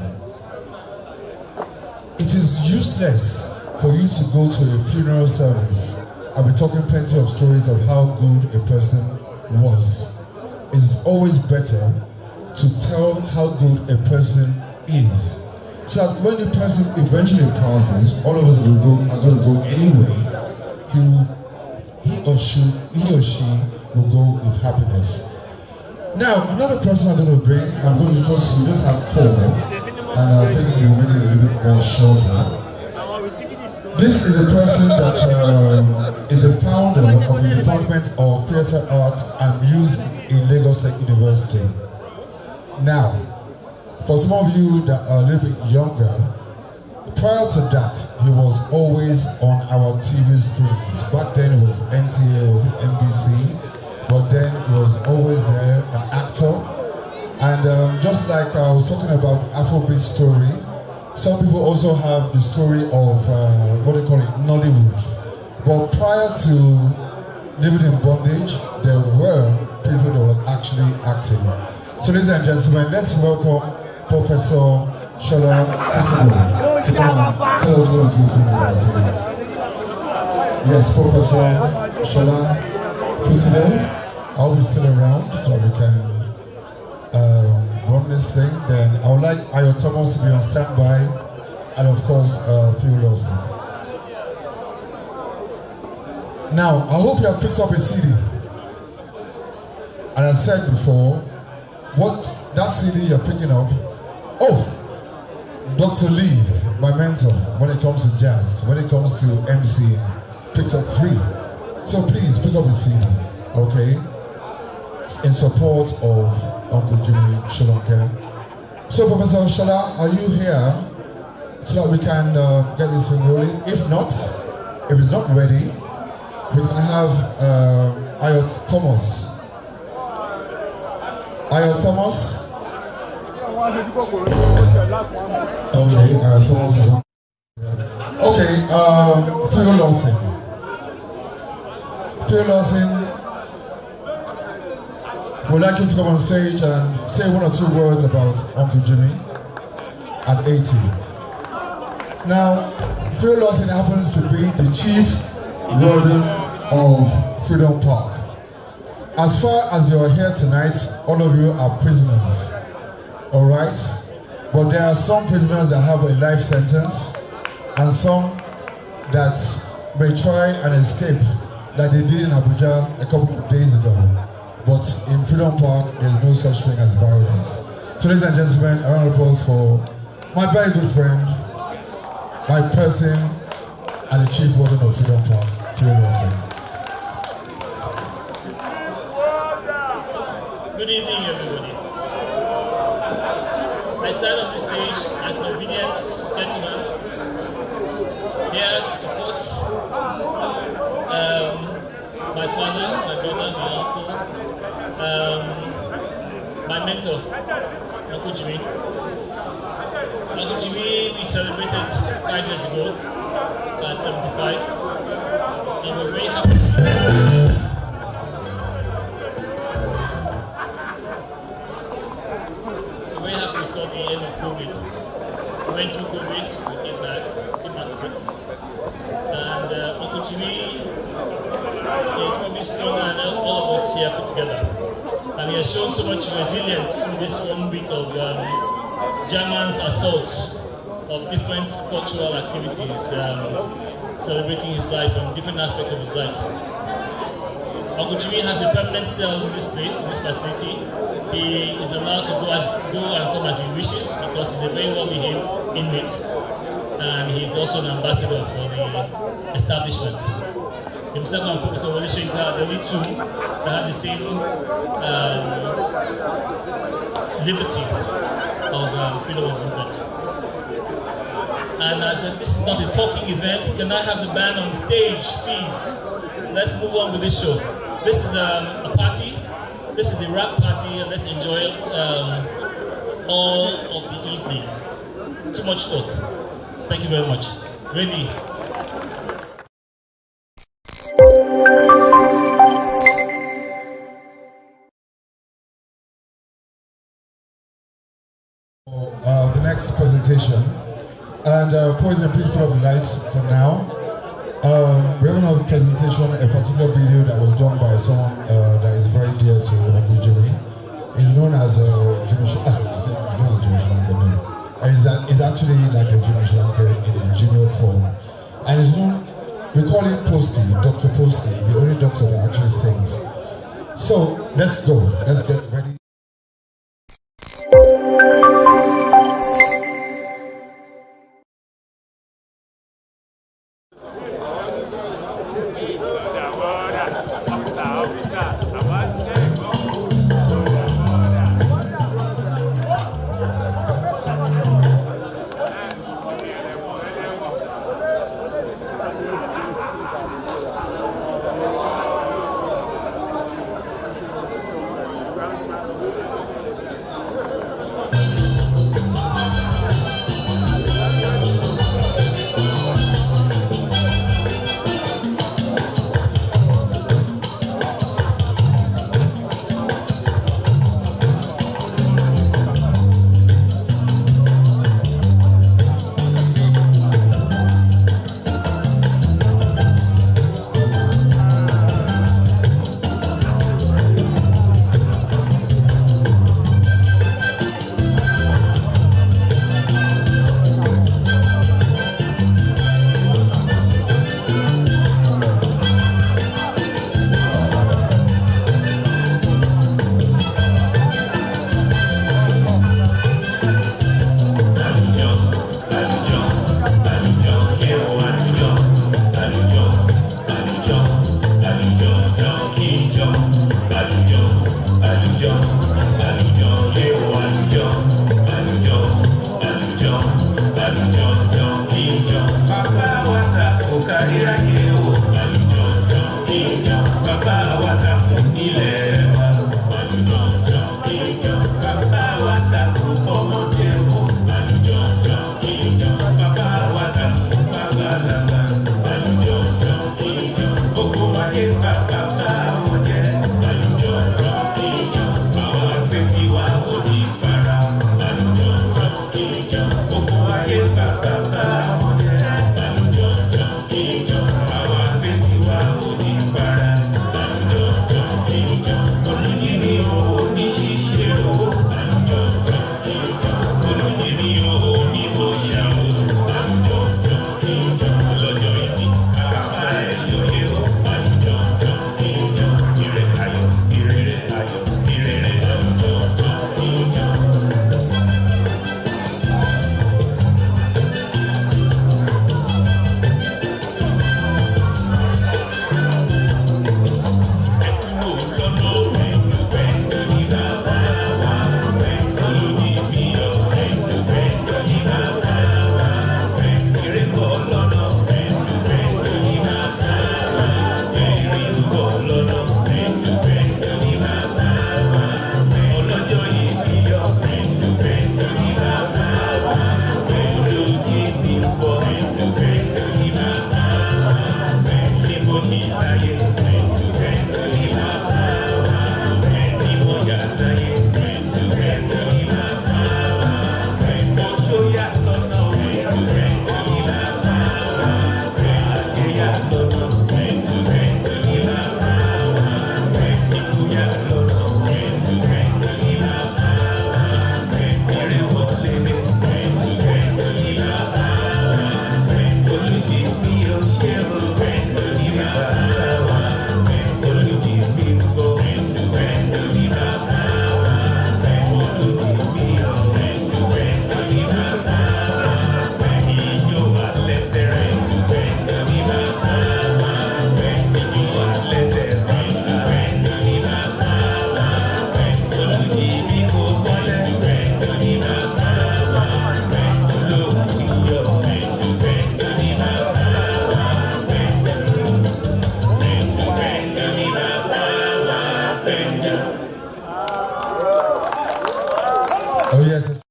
It is useless for you to go to a funeral service. I'll be talking plenty of stories of how good a person was. It is always better to tell how good a person is. So that when the person eventually passes, all of us are going to go anyway. He or she will go with happiness. Now, another person I'm going to bring, we just have 4, and I think we'll make it a little bit more shorter. This is a person that is the founder of the Department of Theatre Art and Music in Lagos State University. Now, for some of you that are a little bit younger, prior to that, he was always on our TV screens. Back then it was NTA, was it NBC? But then he was always there, an actor. And just like I was talking about the Afrobeat story, some people also have the story of, what they call it, Nollywood. But prior to living in bondage, there were people that were actually acting. So ladies and gentlemen, let's welcome Professor Shola Fusido to come and tell us one or two things about him. Yes, Professor Shola Fusido, I hope he's still around so we can run this thing. Then I would like Ayo Thomas to be on standby, and of course Phil Lawson. Now, I hope you have picked up a CD. And I said before, what that CD you're picking up, oh, Dr. Lee, my mentor, when it comes to jazz, when it comes to MC, picked up 3. So please pick up a CD, okay? In support of Uncle Jimi Solanke. So Professor Shola, are you here so that we can get this thing rolling. If not, if it's not ready, we can have Ayot Thomas. Ayot Thomas? Okay, Ayot Thomas. Okay, Phil Lawson. Phil Lawson, would like you to come on stage and say one or two words about Uncle Jimmy at 80. Now, Phil Lawson happens to be the chief warden of Freedom Park. As far as you're here tonight, all of you are prisoners, all right? But there are some prisoners that have a life sentence and some that may try and escape, like they did in Abuja a couple of days ago. But in Freedom Park, there's no such thing as violence. So ladies and gentlemen, a round of applause for my very good friend, my person, and the chief warden of Freedom Park, Phil Lawson. Good evening, everybody. I stand on this stage as an obedient gentleman, here to support my father, my brother, my uncle, my mentor, Uncle Jimmy. Uncle Jimmy, we celebrated 5 years ago at 75, and we're very happy. We're very happy we saw the end of COVID. We went through COVID, we came back, came out of it. And Uncle Jimmy is probably stronger than all of us here put together. And he has shown so much resilience through this 1 week of German's assaults of different cultural activities, celebrating his life and different aspects of his life. Uncle Jimmy has a permanent cell in this place, in this facility. He is allowed to go and come as he wishes because he's a very well-behaved inmate. And he's also an ambassador for the establishment. Himself and Professor Wole Soyinka are the only two that have the same liberty of freedom of movement. And as this is not a talking event, can I have the band on stage, please? Let's move on with this show. This is a party. This is the rap party, and let's enjoy all of the evening. Too much talk. Thank you very much. Ready? The next presentation, and Poison, please put up the lights for now. We have another presentation, a particular video that was done by someone that is very dear to Uncle Jimmy. He's known as Jimi Solanke. He's known as Jimi Solanke, no. He's actually like a Jimi Solanke in a junior form, and he's known. We call him Posky, Dr. Posky, the only doctor that actually sings. So let's go. Let's get ready. kárí ayé o. Àlùjọ̀jọ̀ ìjọ bàbá wa takùn nílẹ̀ wa. Àlùjọ̀jọ̀ ìjọ bàbá wa takùn fọmọdé o. Àlùjọ̀jọ̀ ìjọ bàbá wa takùn fàgbàlagbà. Àlùjọ̀jọ̀ ìjọ gbogbo ayé bàbá wọn jẹ́. Àlùjọ̀jọ̀ ìjọ àwọn afẹ́kí wa ó di para. Àlùjọ̀jọ̀ ìjọ gbogbo ayé bàbá wọn jẹ́. Àlùjọ̀jọ̀ ìjọ àwọn afẹ́kí wa ó di para. Àlùjọ̀jọ̀ ìjọ olùdíní o ní ṣíṣe o. Àlùjọ̀jọ̀ ìjọ olùdíní o ní bó ṣá o. Àlùjọ̀jọ̀ ìjọ lọ́jọ́ ìdí àbá ẹ̀ lóye o. Àlùjọ̀jọ̀ ìjọ ire ayọ̀ ìrere ayọ̀ ìrere. Àlùjọ̀jọ̀ ìjọ. Oh yes.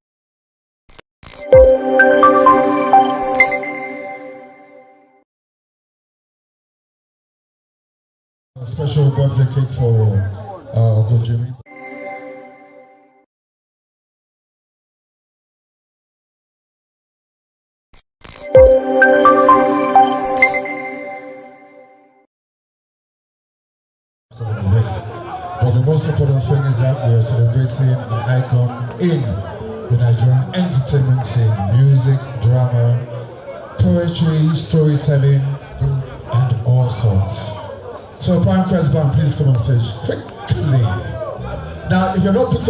A special birthday cake for Uncle Jimmy. But the most important thing is that we are celebrating an icon in the Nigerian entertainment scene: music, drama, poetry, storytelling, and all sorts. So, Pinecrest Band, please come on stage quickly. Now, if you have not picked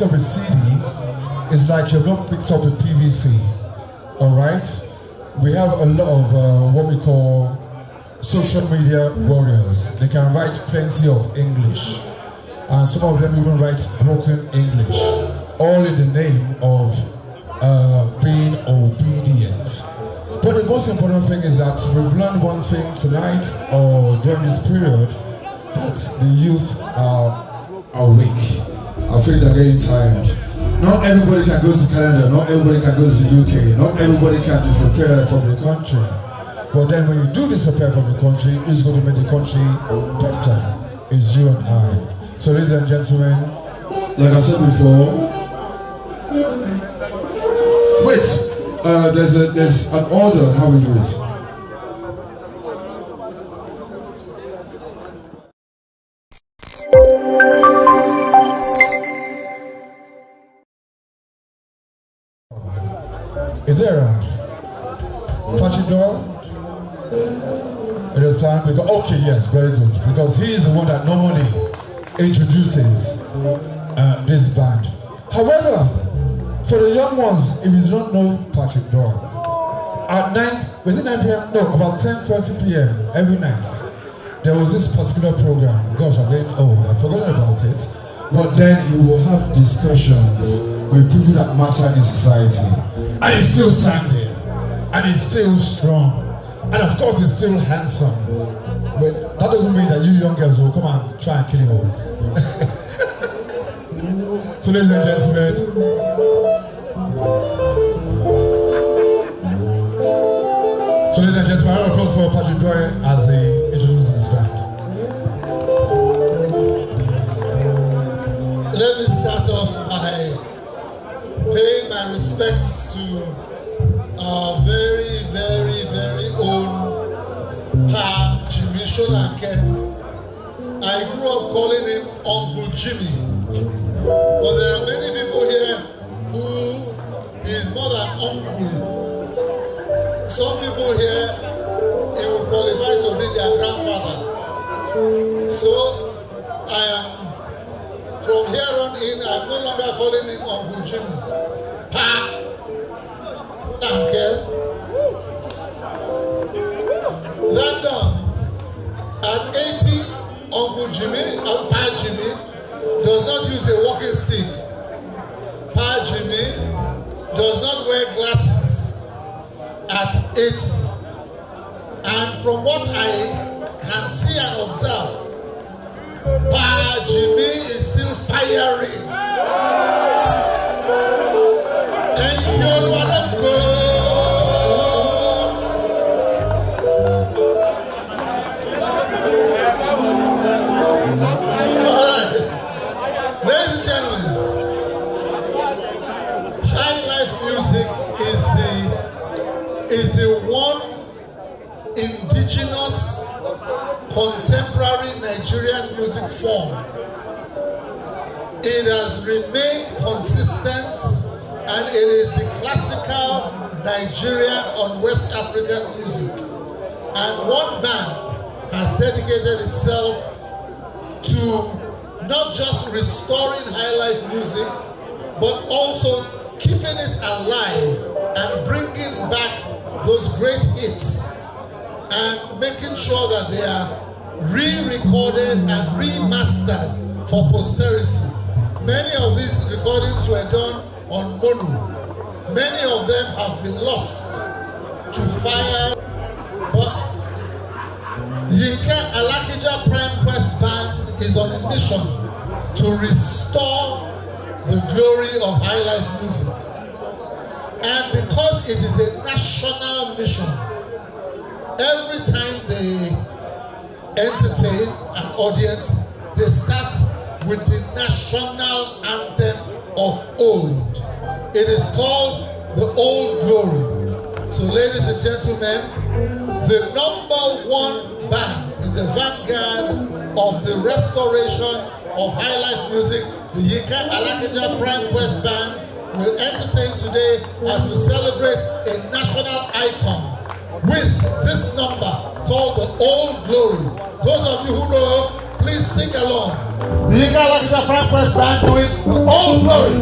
up a CD, it's like you have not picked up a PVC. All right, we have a lot of what we call social media warriors. They can write plenty of English, and some of them even write broken English, all in the name of being obedient. But the most important thing is that we've learned one thing tonight or during this period, that the youth are awake. I feel they're getting tired. Not everybody can go to Canada, not everybody can go to the UK, not everybody can disappear from the country. But then when you do disappear from the country, it's going to make the country better. It's you and I. So ladies and gentlemen, like I said before, wait, there's an order on how we do it. Is it around? Patrick Doyle? It is time because, okay, yes, very good. Because he is the one that normally introduces this band. However, for the young ones, if you don't know Patrick Doyle, at 9 p.m? No, about 10:30 p.m. every night, there was this particular program. Gosh, I'm getting old, I've forgotten about it. But then he will have discussions with people that matter in society. And he's still standing. And he's still strong. And of course, he's still handsome. But that doesn't mean that you young girls will come and try and kill him all. So, ladies and gentlemen, a round of applause for Patrick Dwyer as he introduces his band. Let me start off by paying my respects to our very, very, very own Pa Jimi Solanke. I grew up calling him Uncle Jimmy, but there are many people here who is more than uncle. Some people here, he would qualify to be their grandfather. So I am, from here on in, I'm no longer calling him Uncle Jimmy. Pa Solanke. That done. At 80, Uncle Jimmy, Pa Jimmy, does not use a walking stick. Pa Jimmy does not wear glasses at 80. And from what I can see and observe, Pa Jimmy is still firing. And you wanna go. Alright. Ladies and gentlemen, high life music is the one indigenous contemporary Nigerian music form. It has remained consistent and it is the classical Nigerian and West African music. And one band has dedicated itself to not just restoring high life music, but also keeping it alive and bringing back those great hits and making sure that they are re-recorded and remastered for posterity. Many of these recordings were done on mono. Many of them have been lost to fire, but Yinka Alakija Prime Quest Band is on a mission to restore the glory of high life music. And because it is a national mission, every time they entertain an audience, they start with the national anthem of old. It is called the Old Glory. So ladies and gentlemen, the #1 band in the vanguard of the restoration of high life music, the Yinka Alakija Prime Quest Band, will entertain today as we celebrate a national icon with this number called the Old Glory. Those of you who know, please sing along. The Yinka Alakija Prime Quest Band doing the Old Glory.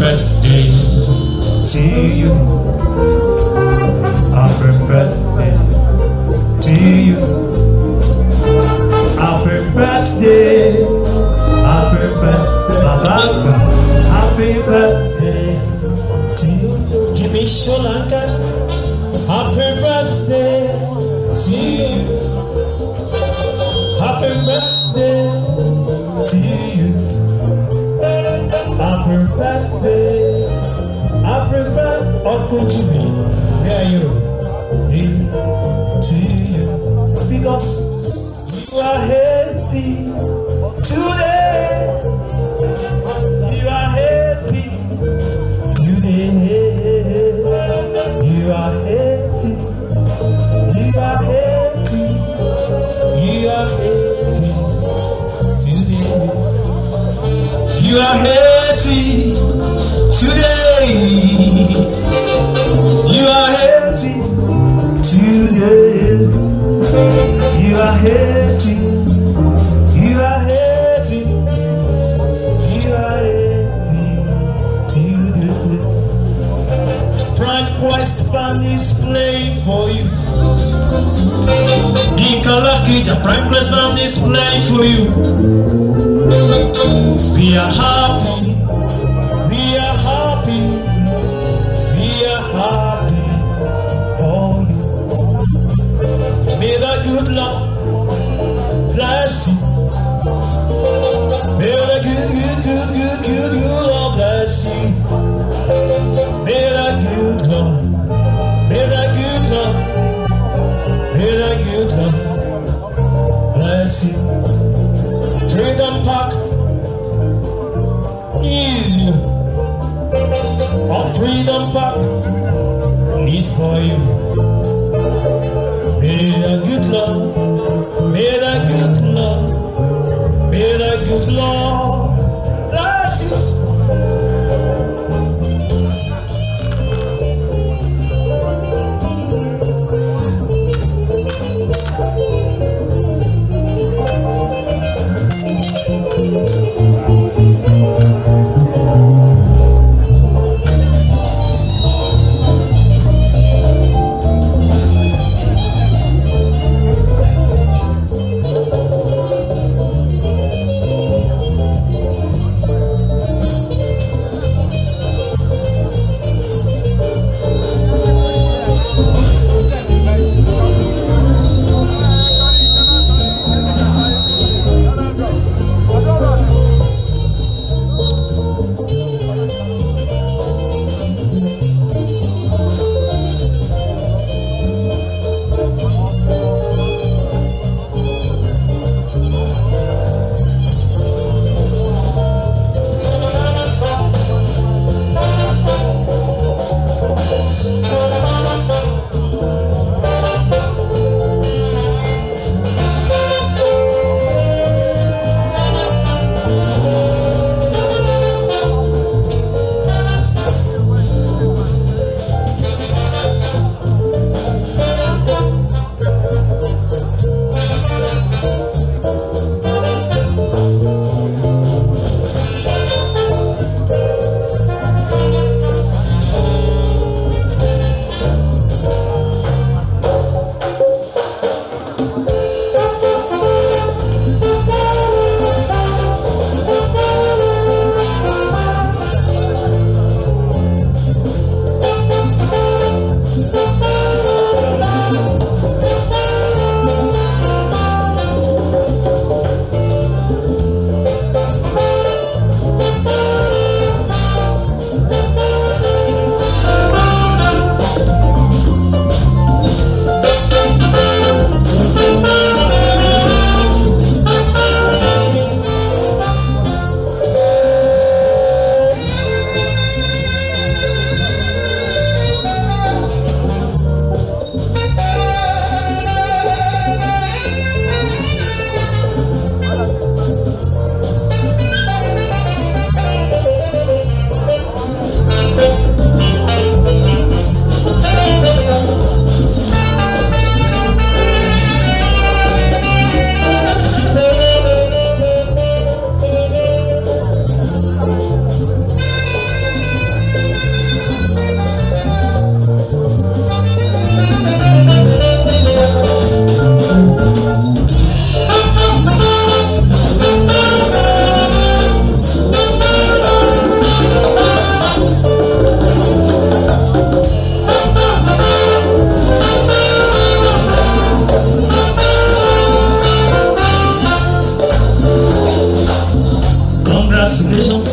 birthday to you. Happy birthday to you. Happy birthday. Happy birthday, Baba. Happy birthday to you. Jimi Solanke. Happy birthday to you. Happy birthday to you. Happy birthday. Happy birthday, Uncle Jimmy. Where are you? To you. Because you are healthy today. You are healthy today. You are healthy. You are healthy. You are healthy today. You are healthy today. You are healthy today. You are healthy. You are healthy. You are healthy today. Prime West Band is playing for you. Ikalakija Prime West Band is playing for you. We are happy. We are happy. We are happy for you. May the good Lord bless you. May the good Lord bless you. May the good Lord, may the good Lord, may the good Lord bless you. Freedom Park is you. All Freedom Park is for you. May the good Lord, may the good Lord, may the good Lord bless you.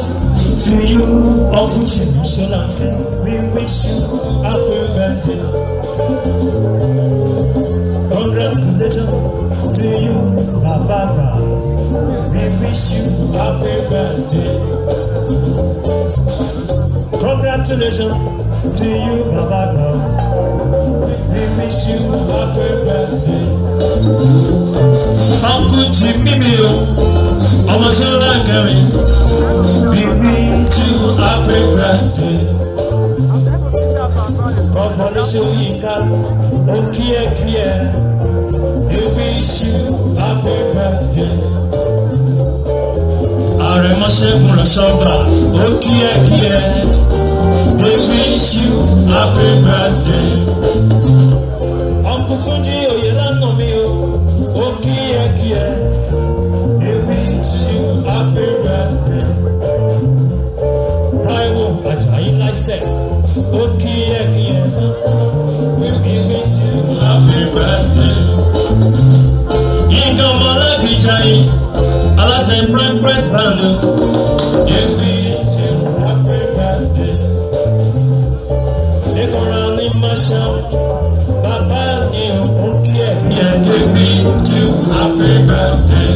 Congratulations to you, Uncle Jimi Solanke. We wish you happy birthday. Congratulations to you, Baba. We wish you happy birthday. Congratulations to you, Baba. We wish you happy birthday. Uncle Jimi, I'm a Solanke. We wish you happy birthday. Congratulations, Yinka. Okay. We wish you happy birthday. Aremashegun Rashoba. Okay. We wish you happy birthday. Uncle Tunji Oyelanomi. Okay. We wish you happy birthday. Raiwo Ajayi Lycef. Okay. We wish you happy birthday. Inka Malaki Jai. Alas and Press Bando. We wish you happy birthday. Ekorani Masham. Baba New. Okay. We wish you happy birthday.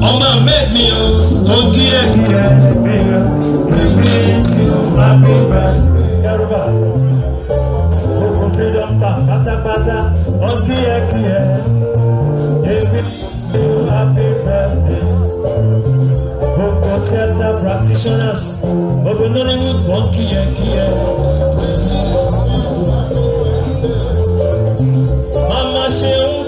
Oma make me okay. We wish you happy birthday. Yaruba. Freedom Pata. Okay. We wish you happy birthday. Theater practitioners. Nollywood okay. Mama Sheung.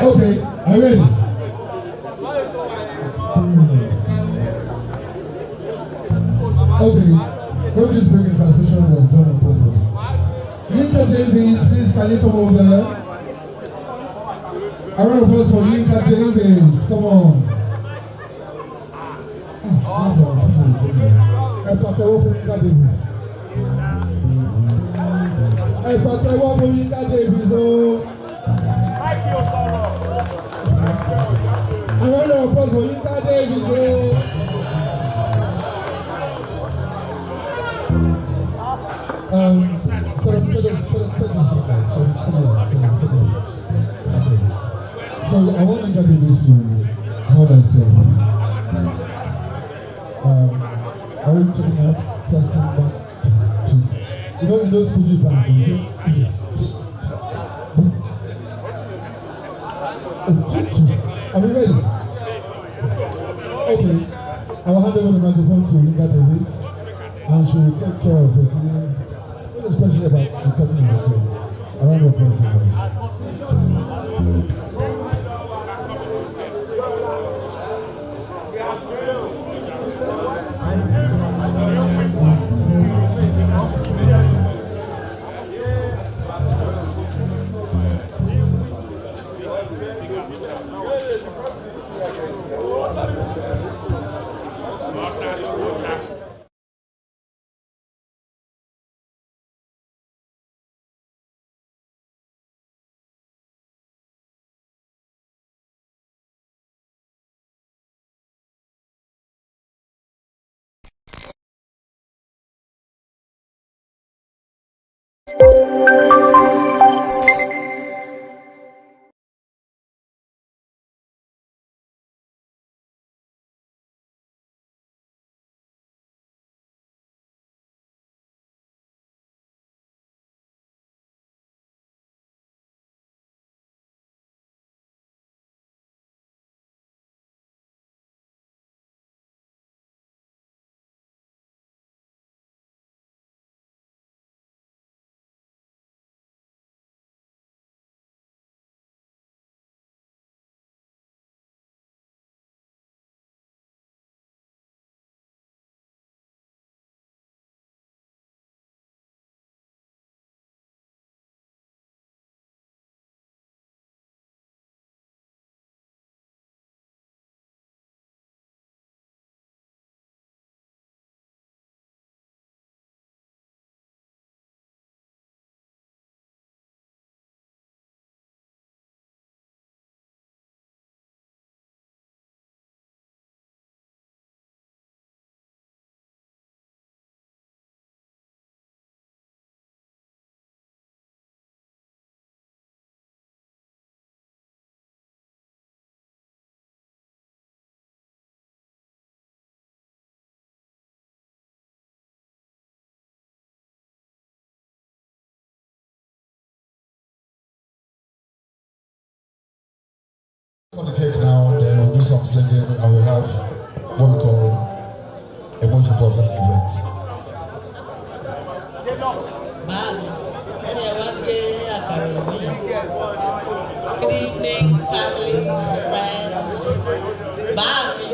Okay, are you ready? Okay, don't just bring in translation was done on purpose. Yinka Davis, please can you come over? I want to pause for Yinka Davis, come on. Ẹ pàtẹ́wọ́ fún Yinka Davis. Ẹ pàtẹ́wọ́ fún Yinka Davis o. I want to pause for Yinka Davis o. So I want to get this to how do I say? Are you checking out testing back to in those Fuji bands? Are we ready? Okay. I will hand over the microphone to Yinka Davis and she will take care of the students, especially about the cutting of the code. Around the applause. On the cake now, then we'll do some singing and we'll have what we call a most important event. Good evening, families, friends. Bami.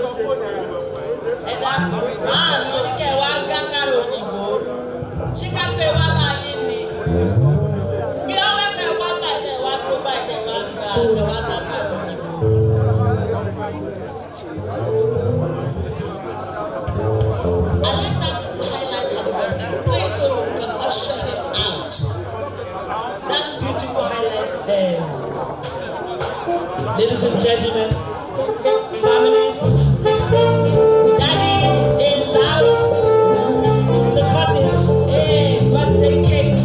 Ladies and gentlemen, families, Daddy is out to cut his birthday cake.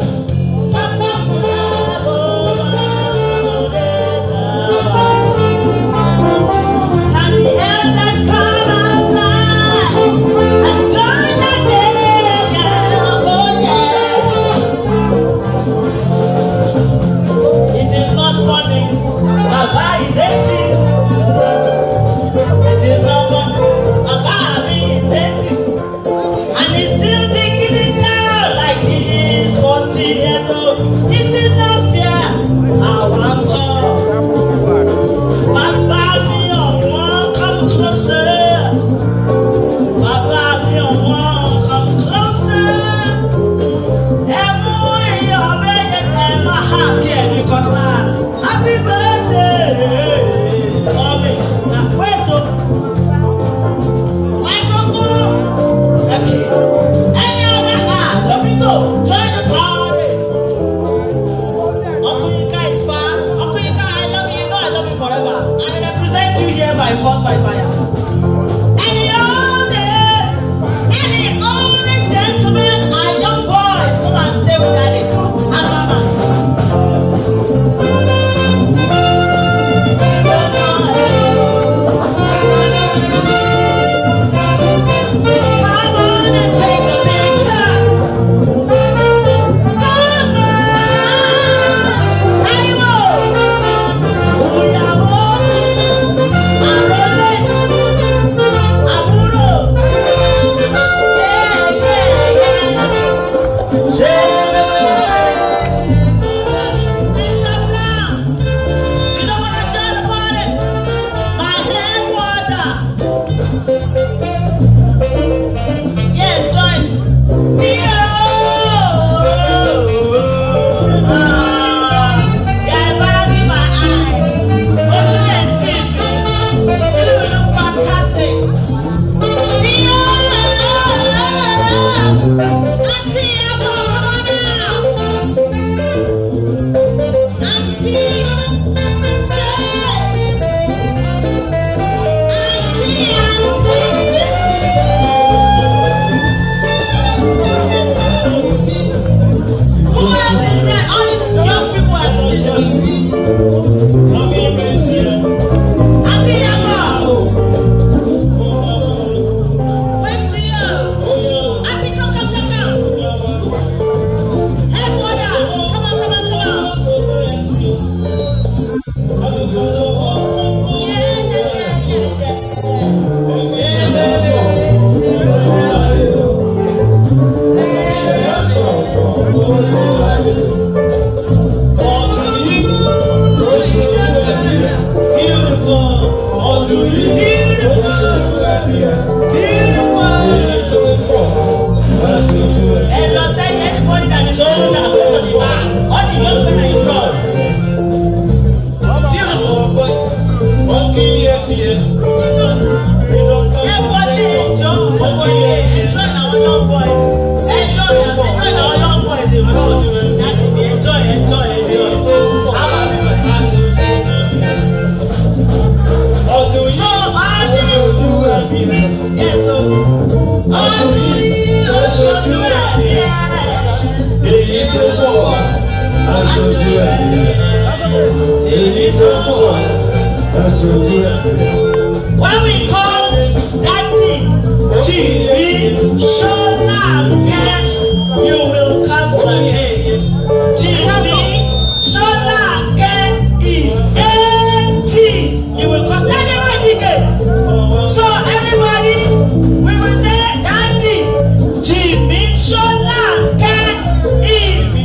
Can the elders come outside and join the day? Oh yeah. It is not funny. Baba is 18. It is not closer. Papa, we don't want to come closer. Happy birthday, mommy. Now wait up. Microphone. Okay. Any other Lobito, join the party. Uncle Yinka is far. Uncle Yinka, I love you. You know I love you forever. I represent you here by force, by fire. Any older gentlemen and young boys, come and stay with daddy. And mama. When we call Daddy Jimi Solanke, you will come again. Jimi Solanke is 80. You will come again. So everybody, we will say Daddy Jimi Solanke is 80.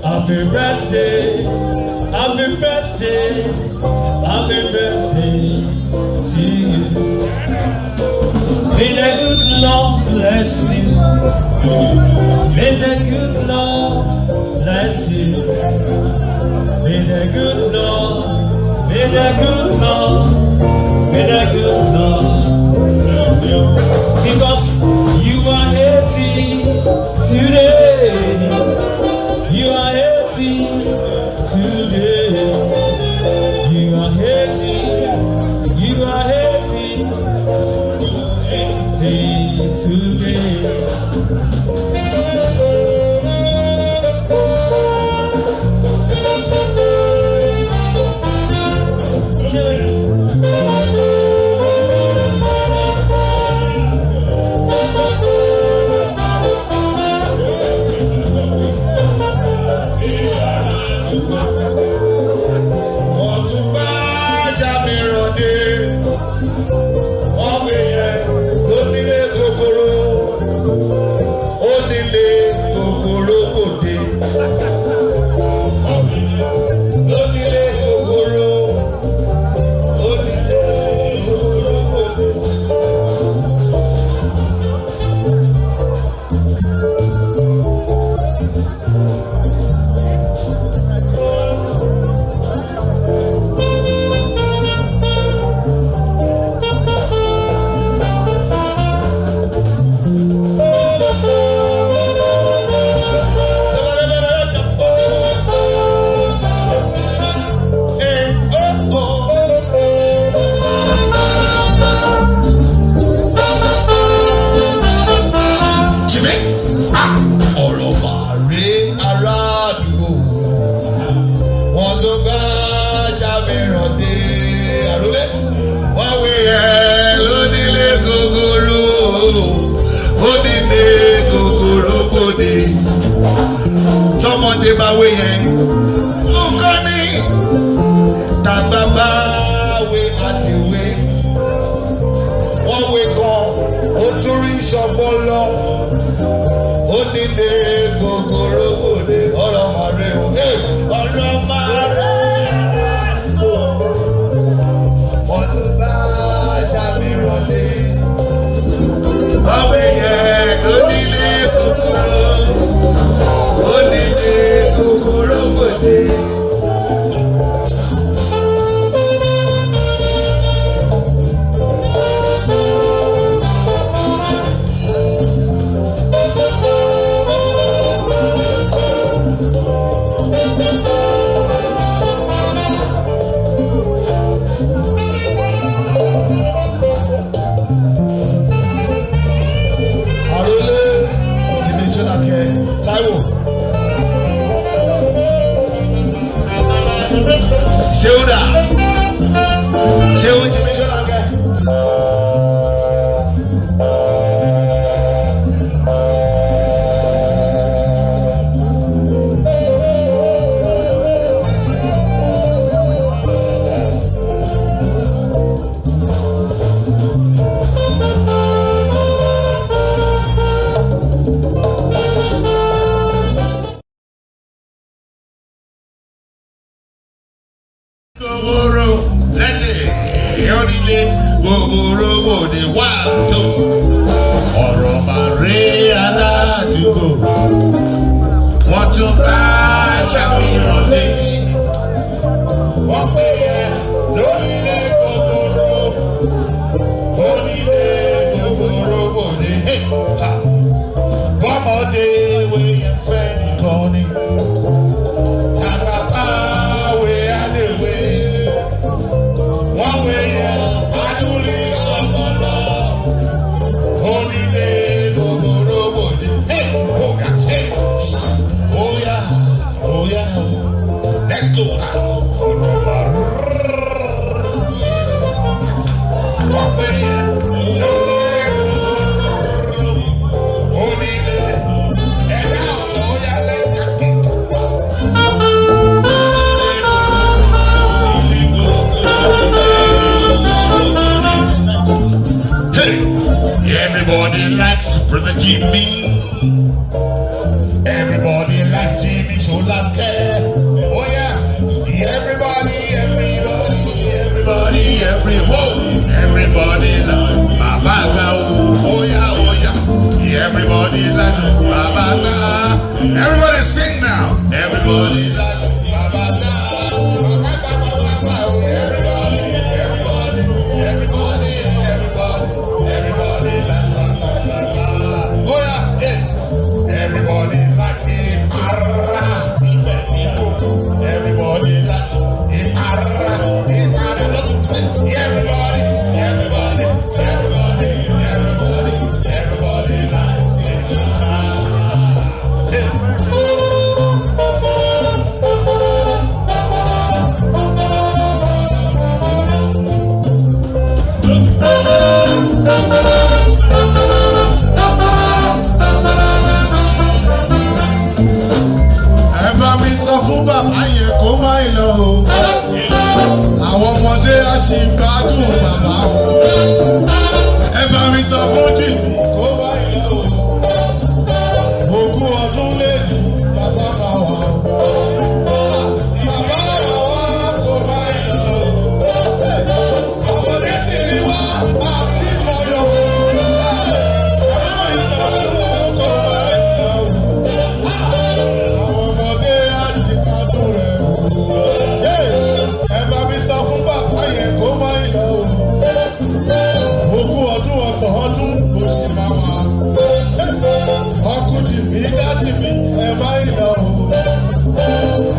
Happy birthday, happy birthday, happy birthday to you. May the good Lord bless you. May the good Lord bless you. May the good Lord the good Lord, may the good Lord, because you are 80 today, you are 80 today, you are 80, you are 80 today. Tọmọdé bá wé yẹn nǹkan ní tàgbà bá wé àdìwé wọ́n wé kan ó tún rí ṣọgbọ́n lọ ó nílé gògòrò gbòde ọ̀rọ̀ màrè o ọ̀rọ̀ màrè o wọ́n tún bá ṣàmìràn dé wọ́n wé yẹn ló nílé gògòrò. Onílé kòkòrò gbòde. Àròlé Jimi Solanke Táíwò. Ṣéúdà Ṣéú Jimi Solanke. Gogoro lẹ́sẹ̀ ìyọ́nilé gogoro gbòde wà tó ọ̀rọ̀ màrè aládùúgbò wọ́n tún bá ṣàfihàn lé wọ́n pè é lónílé gogoro onílé gogoro gbòde bọ́mọdé wẹ̀yẹ̀ fẹ́ nìkan ni. Let's go now. Everybody likes Brother Jimi. Everybody likes Jimi Solanke. Oh yeah. Everybody, Baba oh yeah. Everybody likes Baba. Everybody sing now. Everybody likes Baba. Everybody. máa ń lọ o. Àwọn ọmọdé á ṣì ń gbádùn bàbá wọn. Ẹ bá mi sọ fún Jimi kó máa ń lọ o. Ogún ọdún lédi bàbá máa wà o. Bàbá máa wá kó máa ń lọ o. Ọmọdé sì ní wá àti ìmọ̀yọ̀. Bàbá mi sọ fún wọn kó máa ń lọ o. Àwọn ọmọdé á ṣì gbádùn rẹ̀ o. Ẹ bá mi sọ fún bàbá yẹn kó máa ń lọ o. Ogún ọdún ọgbọ̀n ọdún kò sì máa wà. Ọkùnrin mi dádì mi ẹ máa ń lọ o.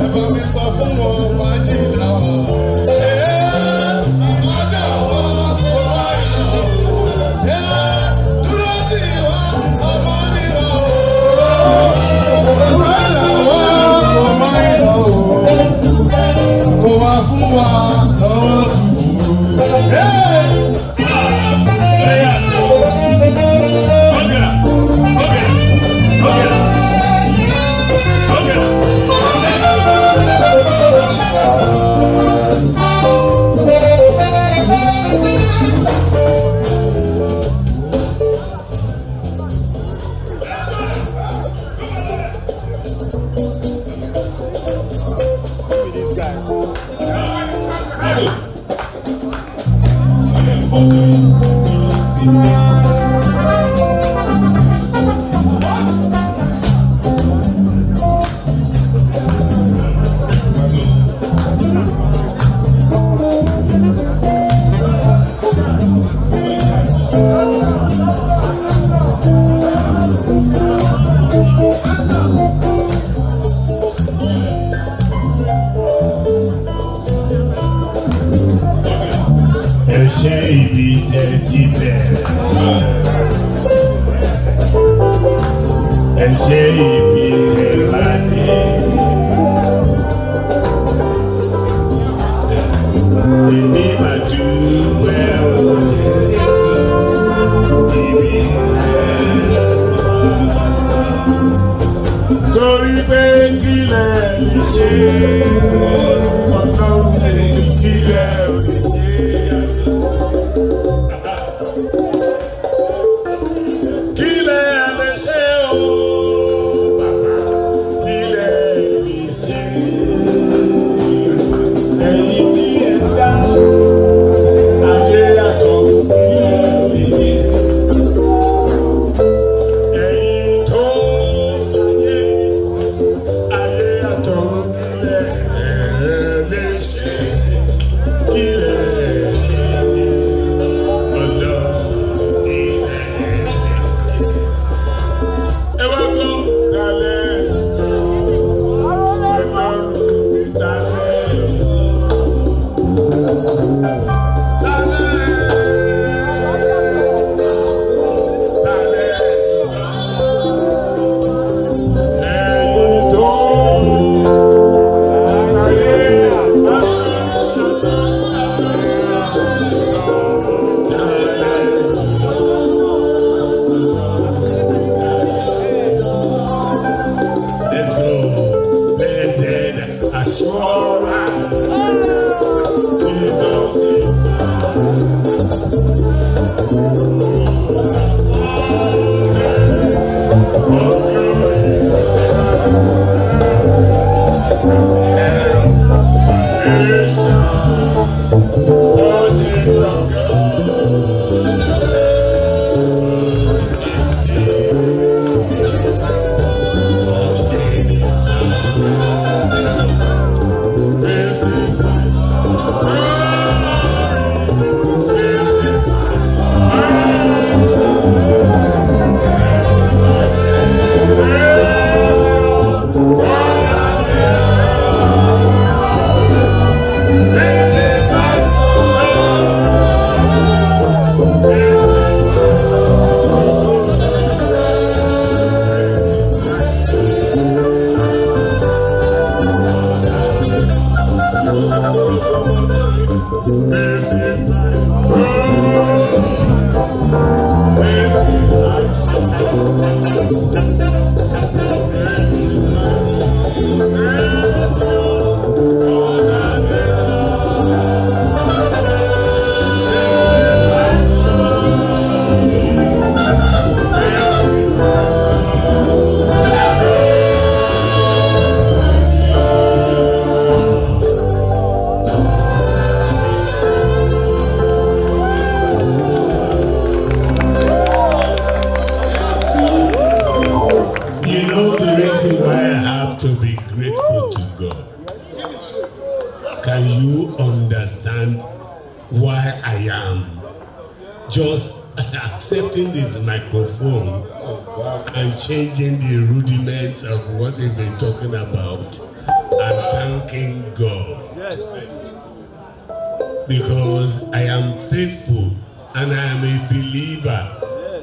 Ẹ bá mi sọ fún wọn fàájì làwọn. Bàbá jà wọ́n kó máa ń lọ o. Dúró tì wá ọmọ nílò o. Bàbá jà wọ́n kó máa ń lọ o. Kó wá fún wa lọ́wọ́ tutù. Ṣé ibi tẹ́ ti bẹ̀rẹ̀? Ẹ ṣé ibi tẹ́ bá dé? Èmi máa dúpẹ́ òde ibi tẹ́ wá. Torí pé kílẹ̀ lè ṣe Ọlọ́run kílẹ̀ lè ṣe. Oh Can you understand why I am just accepting this microphone and changing the rudiments of what we've been talking about and thanking God? Because I am faithful and I am a believer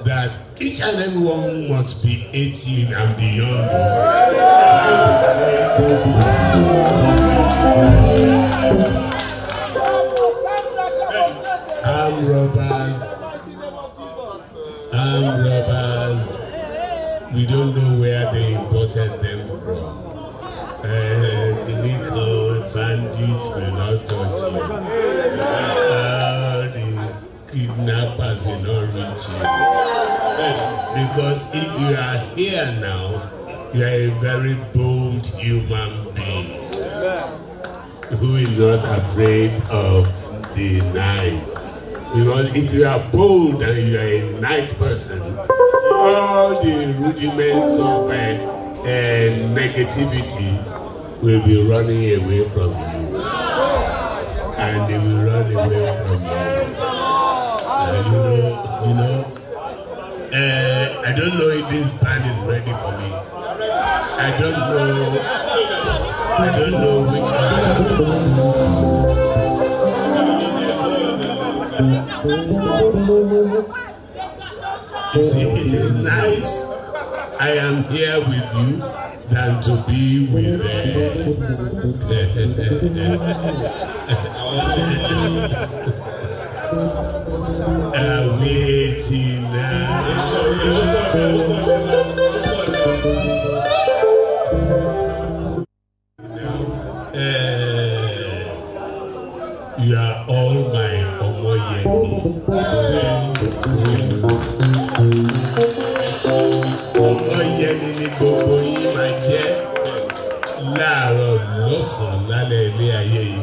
that each and everyone must be 18 and beyond. Armed robbers, we don't know where they imported them from. The Nikon bandits will not touch you. The kidnappers will not reach you. Because if you are here now, you are a very bold human being who is not afraid of the night. Because if you are bold and you are a night person, all the rudiments of negativity will be running away from you. And they will run away from you. I don't know if this band is ready for me. I don't know which You see, it is nice I am here with you than to be with waiting now. You are all my Omoyeni. Omoyeni ni gbogbo yín máa jẹ́ láàárọ̀ lọ́sàn-án lálẹ́ ilé ayé yìí.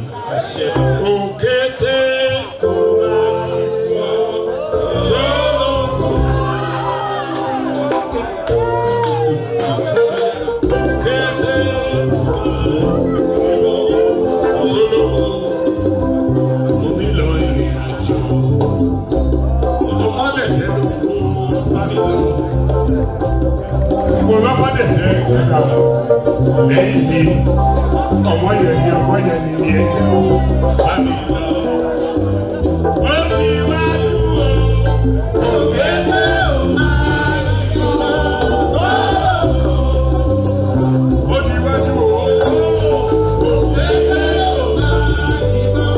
Òkété kò máa ní gbọ́ sólókò. Òkété kò máa ní gbọ́ sólókò. Mo ní lọ ìrìn àjò. Ọmọdé tẹ́lẹ̀ kó bá mi lọ. Mo lọ́mọdé tẹ́ ìgbéga lẹ́yìn mi. Ọmọ yẹn ni ẹ̀jẹ̀ o bá mi lọ. Ó ní wájú o, òkété ò máa ní lọ. Ó ní wájú o, òkété ò máa ní lọ.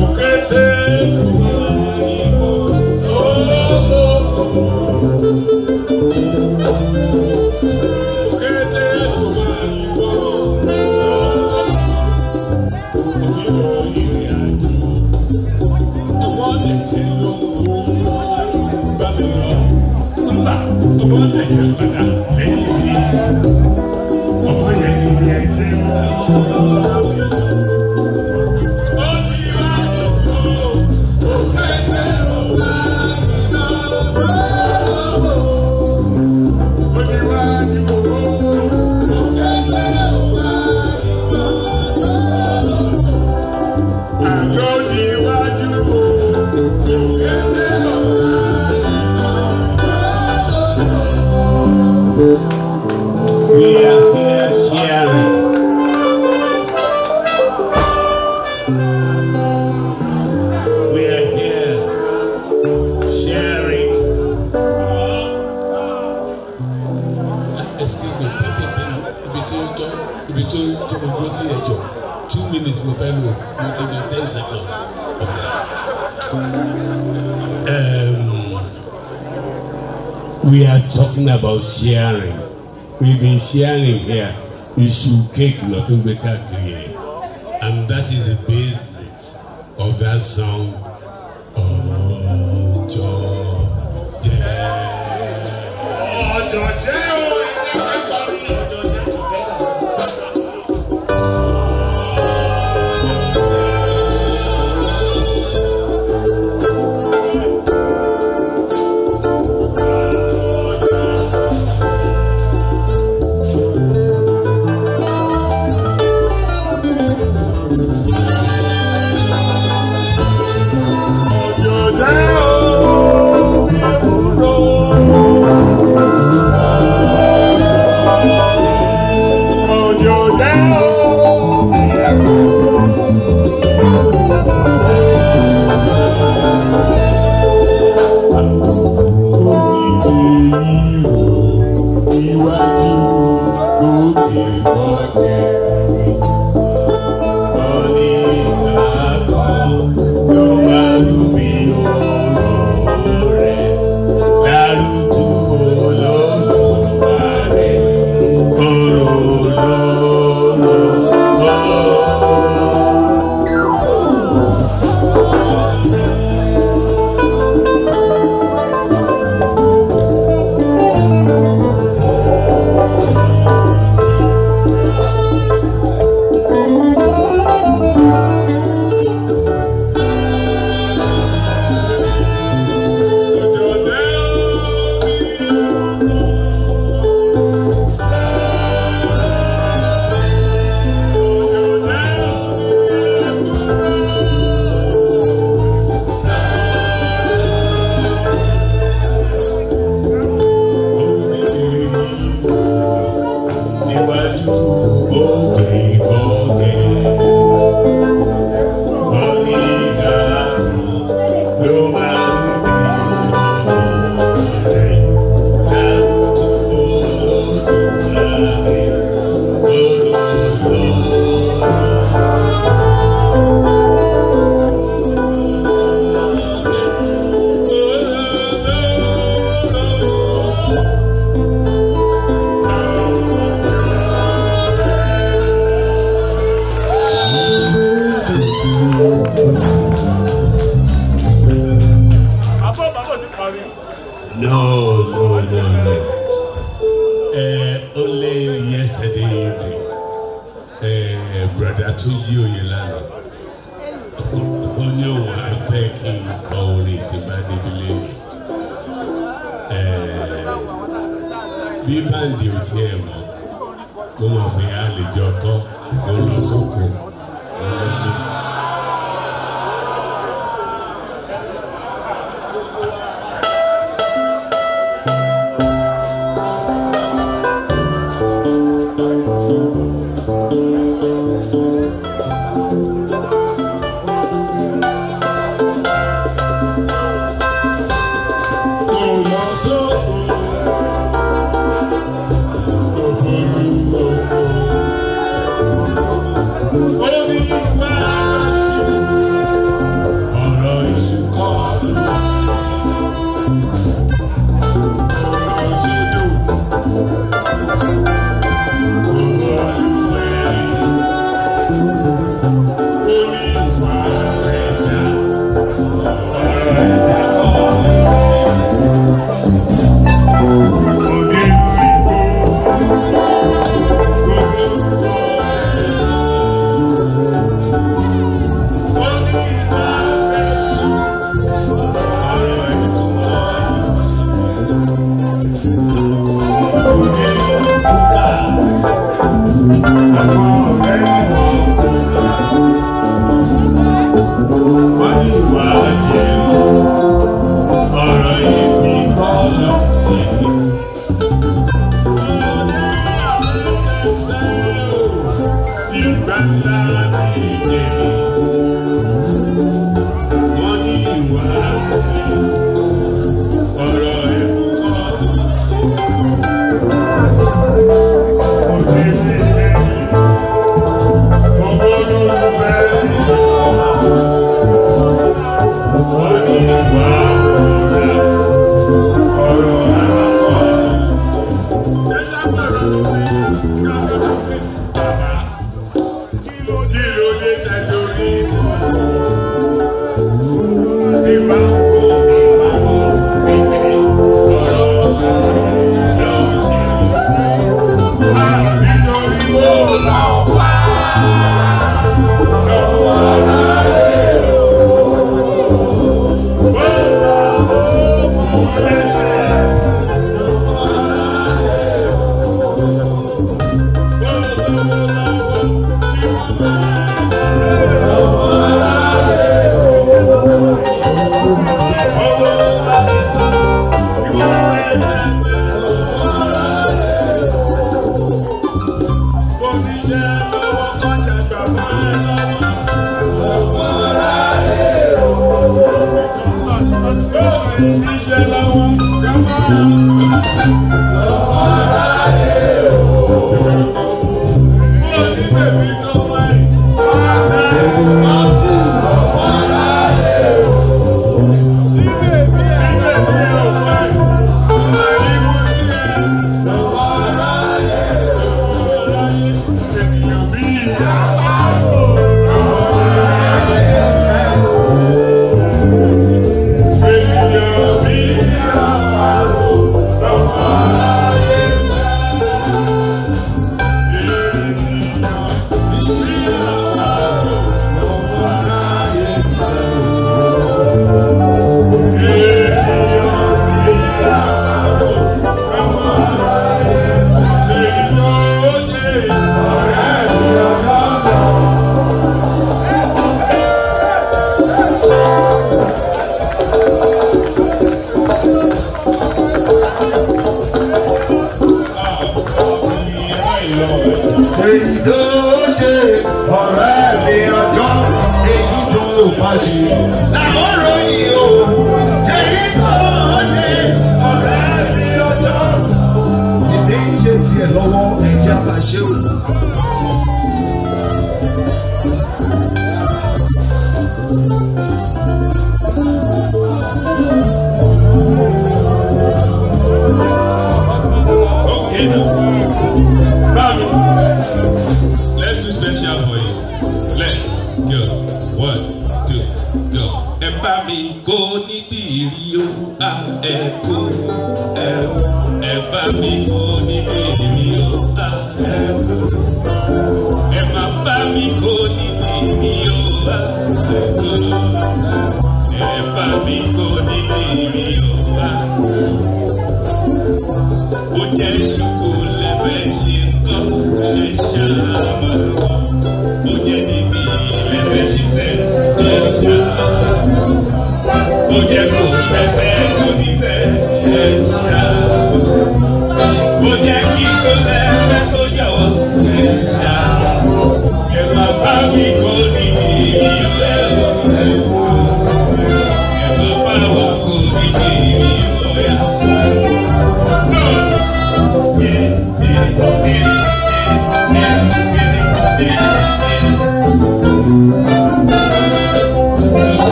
Òkété kò máa ní lọ. Sólókò. Òkété tó máa ní lọ. Òní lọ ìrìn àjò. Ọmọdé tí ló ń wo bá mi lọ. Nígbà ọmọdé yẹn padà lẹ́yìn mi. Ọmọ yẹn ní ní ẹ̀jẹ̀ bá mi lọ. Ó ní wájú o, òkété ò máa ní lọ. Ó ní wájú o, òkété ò máa ní lọ. Àlọ́ ní wájú o, òkété ò máa ní lọ. We are here sharing. We are here sharing. Excuse me, ibi tó gbogbo sí ẹjọ́ 2 minutes mo fẹ́ lò mo ti di 10 seconds. We are talking about sharing. We've been sharing here. Iṣu cake lọ tó gbé káàkiri yẹn, and that is the basis of that song. Ọjọ́ jẹ́. Ọjọ́ jẹ́ o.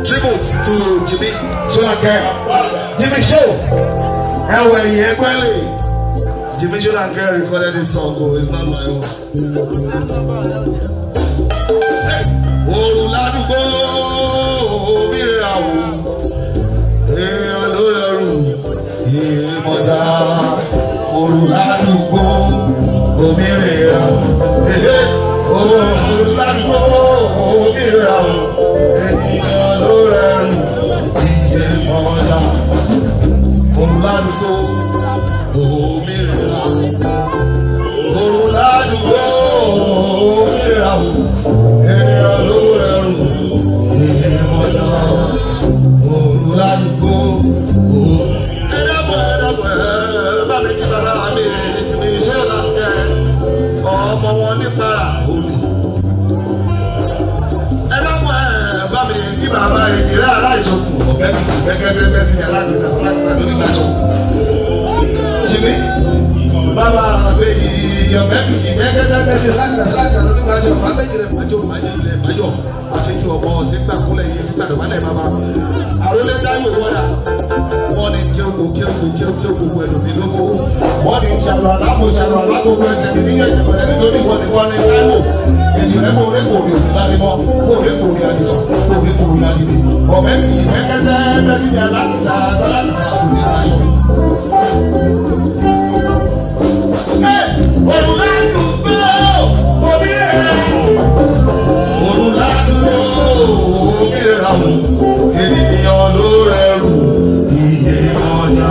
Tribute to Jimi Solanke. Jimi Show. And when you Jimi Solanke recorded this song, oh, it's not my own. Olùládùúgbò òmìnira o, olórẹ̀rù ìmọ̀já. Olùládùúgbò òmìnira, olùládùúgbò òmìnira o, ènìyàn olórẹ̀rù ìmọ̀já. Olùládùúgbò òmìnira, olùládùúgbò òmìnira o. Bàbá ìjìrá aláìsókun ọ̀bẹ kìí ṣe fẹ́kẹ́sẹ́ fẹ́sí ní alágbèsè alágbèsè lórí ìgbàjọ. Jimi bàbá àbẹ̀jì ọ̀bẹ kìsì mẹ́kẹ́sẹ́ mẹ́sẹ̀ lákàtà lórí májọ̀ àbẹ̀jì rẹ̀ májọ̀ máyọ̀ àfẹ́jù ọmọ tí gbà kúnlẹ̀ yìí tí gbàdọ̀ wálẹ̀ bàbá àrólé táwọn ìwọ́dà wọ́n ní kéwò gbogbo ẹlòmí lóko wọ́n ní ṣàlọ́ alágbogbo ẹsẹ̀ mi níyẹn ìjẹ̀bẹ̀rẹ̀ nítorí wọ́n ní wọ́n ní táìwò èjì rẹ̀ kò rí kòrí òní lálẹ́mọ́ kò rí kòrí àdìfà kò rí kòrí àdìbì ọ̀bẹ kìsì mẹ́kẹ́sẹ́ mẹ́sì ní alákìsà sálákìsà kò ní láyọ̀. Olùlàdùgbò omi rẹ̀ olùlàdùgbò omi rẹ̀ àwọn ènìyàn ló rẹrù iye ọjà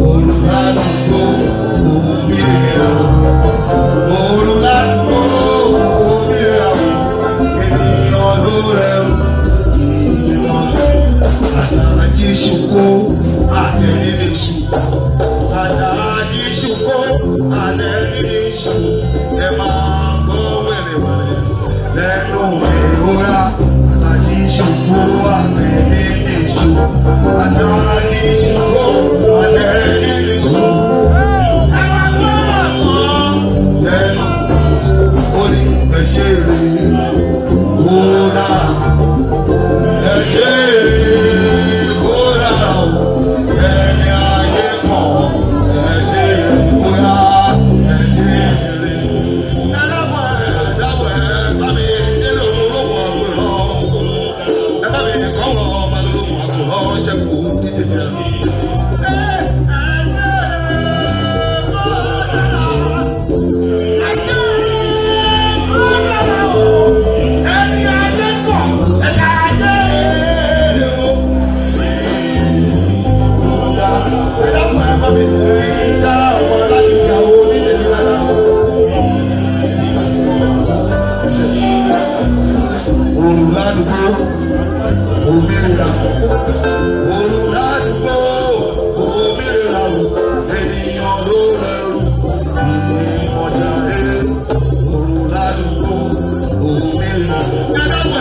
olùlàdùgbò omi rẹ̀ olùlàdùgbò omi rẹ̀ àwọn ènìyàn ló rẹrù iye ọjà àtàjì ṣùkó àtẹnidẹ́sù àtàjì ṣùkó àtẹnidẹ́sù ẹ máa gbọ́ wẹ̀rẹ̀wẹ̀rẹ̀ lẹ́nu mi ó yá àtàjì ṣùkó àtẹnidẹ́sù àtàjì ṣùkó àtẹnidẹ́sù ẹ máa gbọ́ lẹ́nu orí ẹ̀ṣẹ̀ rẹ̀ kódà ẹ̀ṣẹ̀ rẹ̀ kódà ẹni ayé kan ẹ̀ṣẹ̀ rẹ̀ bóyá ẹ̀ṣẹ̀ rẹ̀ ẹ̀dàbọ̀ bá mi nílò olóògùn àgbèrò ẹ bá mi kọ́wọ́ ọba lólógùn àgbèrò ṣẹ́kù ní tèmi rẹ̀. Olùlàdùgbò òmìnira olùlàdùgbò òmìnira ènìyàn ló rẹrù ìmọ̀jà olùlàdùgbò òmìnira. Ẹ̀dàpọ̀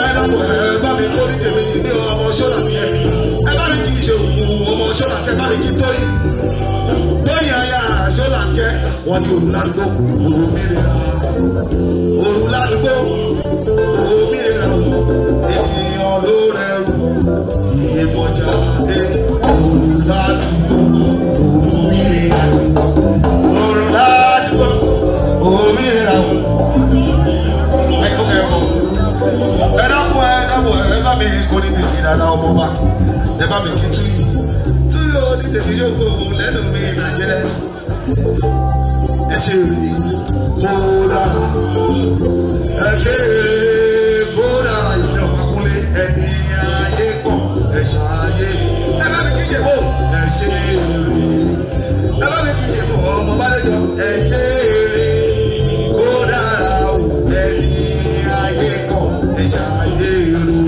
bá mi kó ní tèmi ní ọmọ ṣọ́nà mi ẹ̀ ẹ bá mi kì í ṣe òkú ọmọ ṣọ́nà kẹ́ bá mi kí tóyìn aya ṣọ́nà kẹ́ wọ́n ní olùlàdùgbò òmìnira olùlàdùgbò òmìnira ènìyàn ló rẹrù ìyèmọ̀jà olùlàdùgbò òmìnira olùlàdùgbò òmìnira ẹ dákun ẹ bá mi kó ní tèmi dáadáa ọmọ wa ẹ bá mi kí túyì ó ní tèmi yóò gbó lẹ́nu mi ìlàjẹ́ ẹ ṣe rí kó dára ẹ ṣe rí kó dára ìfẹ́ ọ̀pákúnlé ẹni ayé kan ẹ ṣàyè ẹ bá mi kí ṣe bò ẹ ṣe rí ẹ bá mi kí ṣe bò ọmọ bá lẹ́jọ́ ẹ ṣe rí kó dára ẹni ayé kan ẹ ṣàyè rí.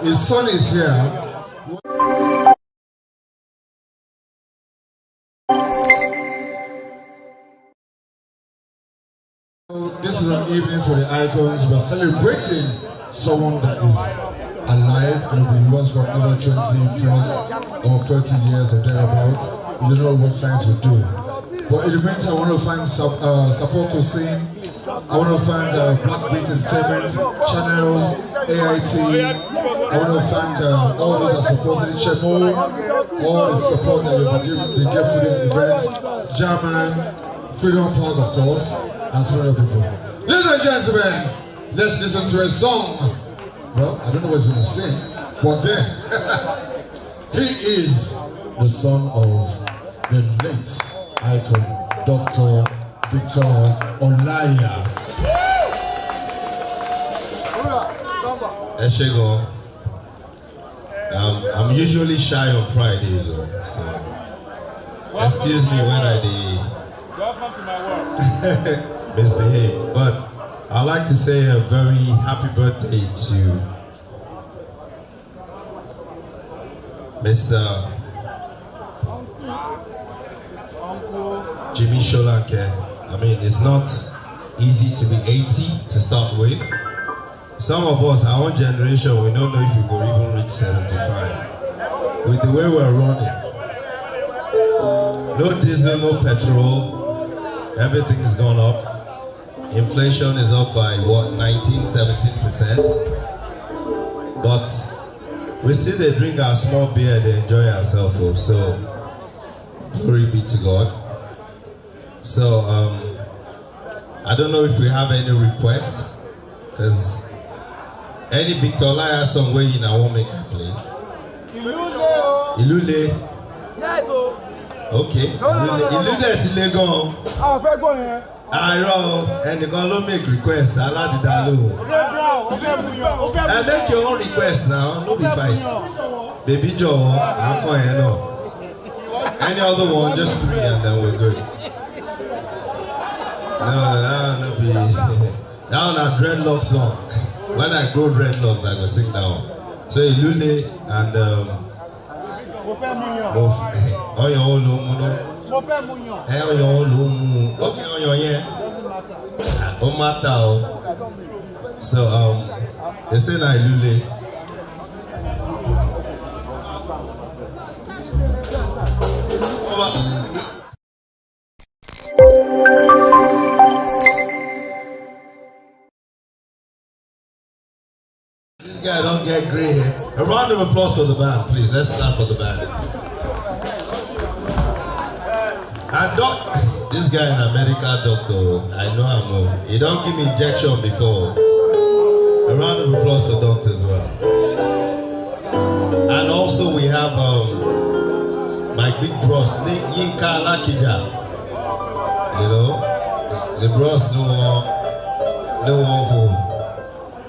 His son is here. This is an evening for the icons. We're celebrating someone that is alive and will be with us for another 20 plus or 30 years or thereabouts. We don't know what science will do. But in the meantime, I want to thank Support Hussein I want to thank Black Beat Entertainment, Channels, AIT. I want to thank all those that supported Chemo, all the support that they gave to this event, German, Freedom Park, of course, and so many people. Ladies and gentlemen, let's listen to a song. Well, I don't know what he's going to sing, but then he is the son of the late icon, Dr. Victor Olaya. Eshego, I'm usually shy on Fridays, so excuse me when I Welcome to my world. misbehave. But I'd like to say a very happy birthday to Mr. Jimi Solanke. I mean, it's not easy to be 80 to start with. Some of us, our own generation, we don't know if we could even reach 75. With the way we're running. No diesel, no petrol. Everything's gone up. Inflation is up by what, 19-17%. But we still they drink our small beer and they enjoy ourselves. So glory be to God. So I don't know if we have any request, because any Victor Olaya song where you now won't make I play. Ilule. Okay. Ilule ti le gan. I know, and you gonna make request. Aladida lo. Make your own request now. No be fight. Baby Joe, I'm calling no. Any other one, just 3 and then we're good. No be. Now na dreadlock song. When I grow dreadlocks, I go sing that one. So Ilule and on your own on your own okay, on your oh matter. So they say na Ilule. This guy don't get gray hair. A round of applause for the band, please. Let's clap for the band. And this guy in America, doctor, I know him. He don't give me injection before. A round of applause for doctor as well. And also we have my big bros, Yinka Lakija. You know, the bros no one home.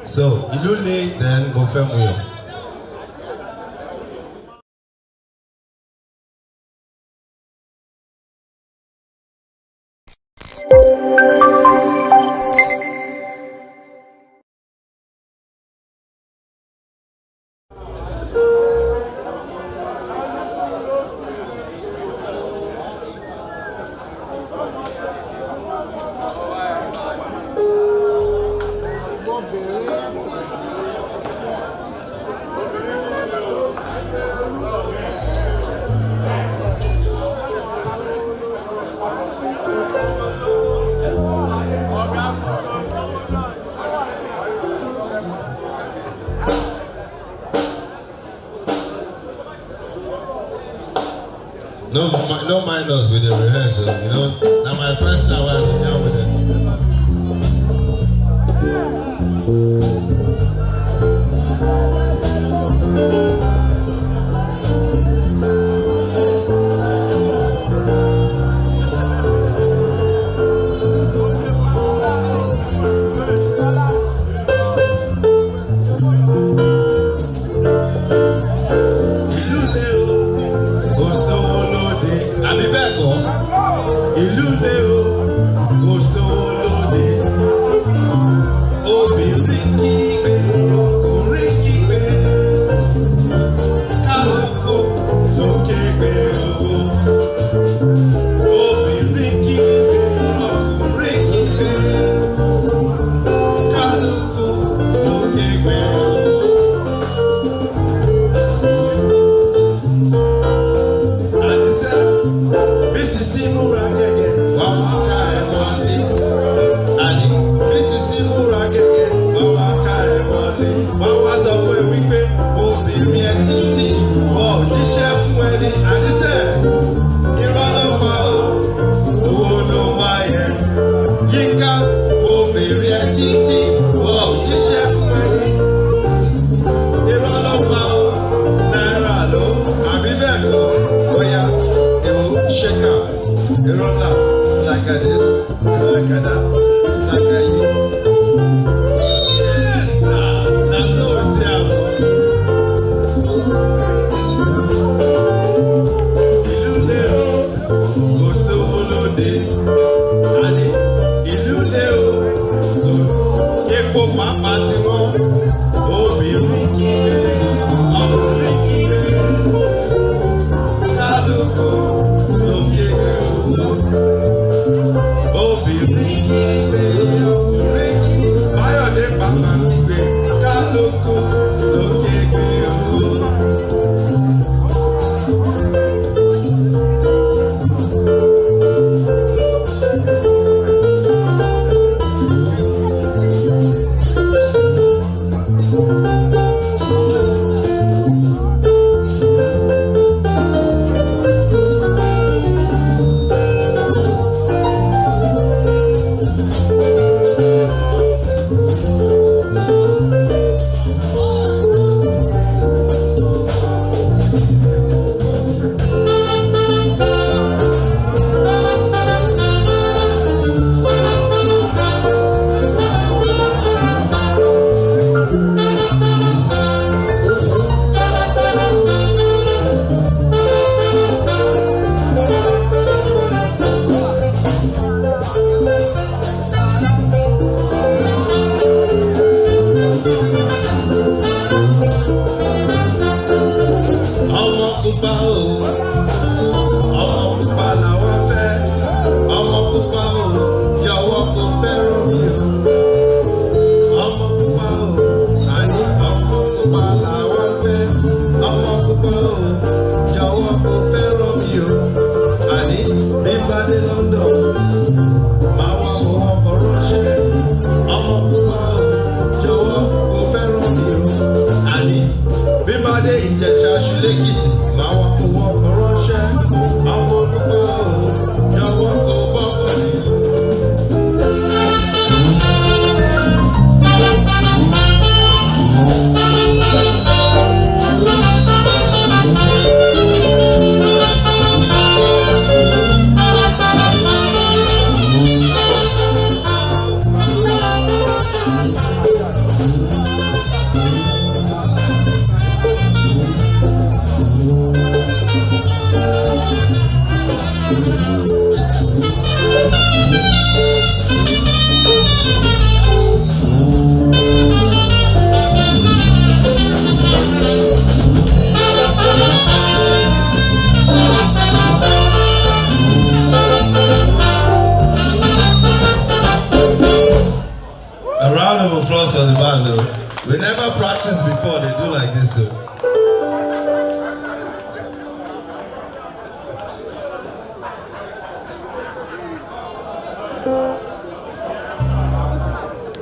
So Ilule then go Femuyo. No mind us with the rehearsal, you know. Now my first time I was down with it. Sakada, Sakayu. Yes, sir. That's all we see. Ilule o, kò sówó lóde. Àní ìlúlé o, epo pàápàá tí wọ́n. Obìnrin kígbe, ọkùnrin kígbe. Kálukú ló kéde owó. Obìnrin kígbe, ọkùnrin kígbe. Báyọ̀dé pàpà kígbe, kálukú ló kéde owó.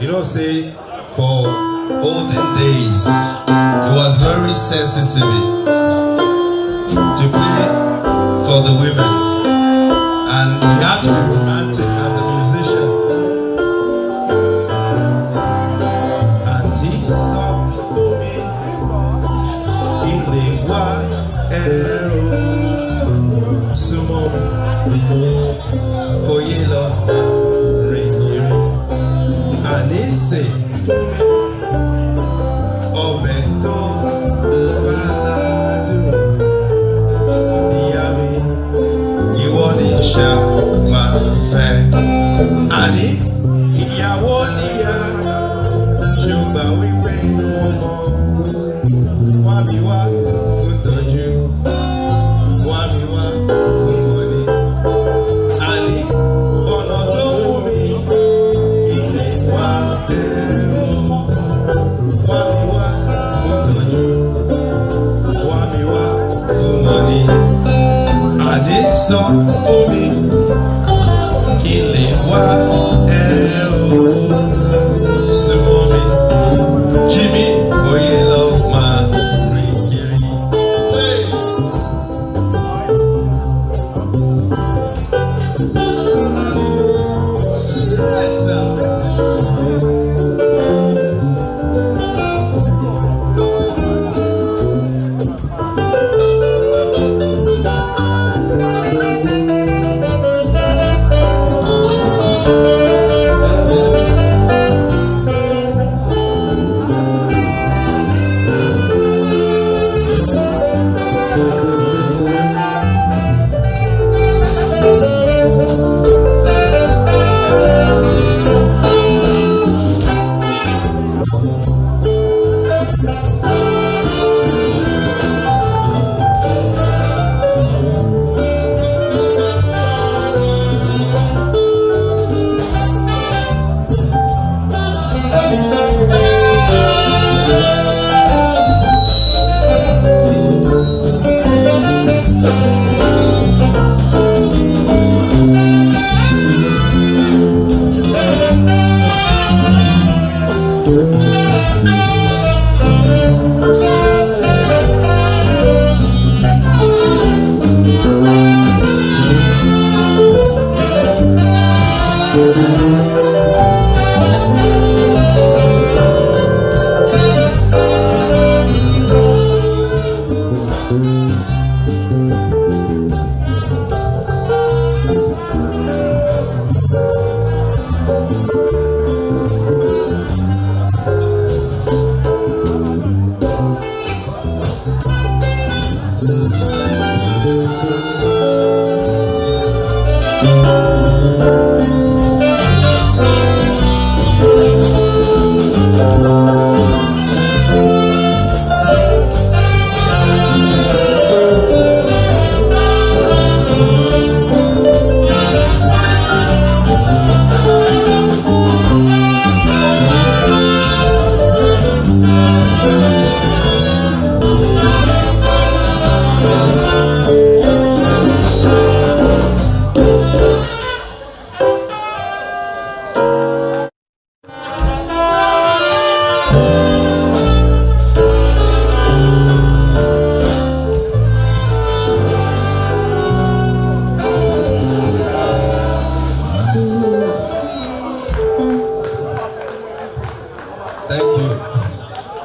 You know, say, for olden days, it was very sensitive to play for the women. And you have to be romantic as a musician. Auntie song for me, Ile wa ero, sumo, koyelo. Anise ọbẹ̀ tó baládùn níyàwó ìwọ ní ṣá máa fẹ́. Àní ìyàwó níyà ṣùgbọ́n wípé mo mọ wá mi wá fún tọ́jú wá mi wá fún mọ́ni. Àní ọ̀nà tó mú mi. Sọ fún mi kí lè wá ẹ.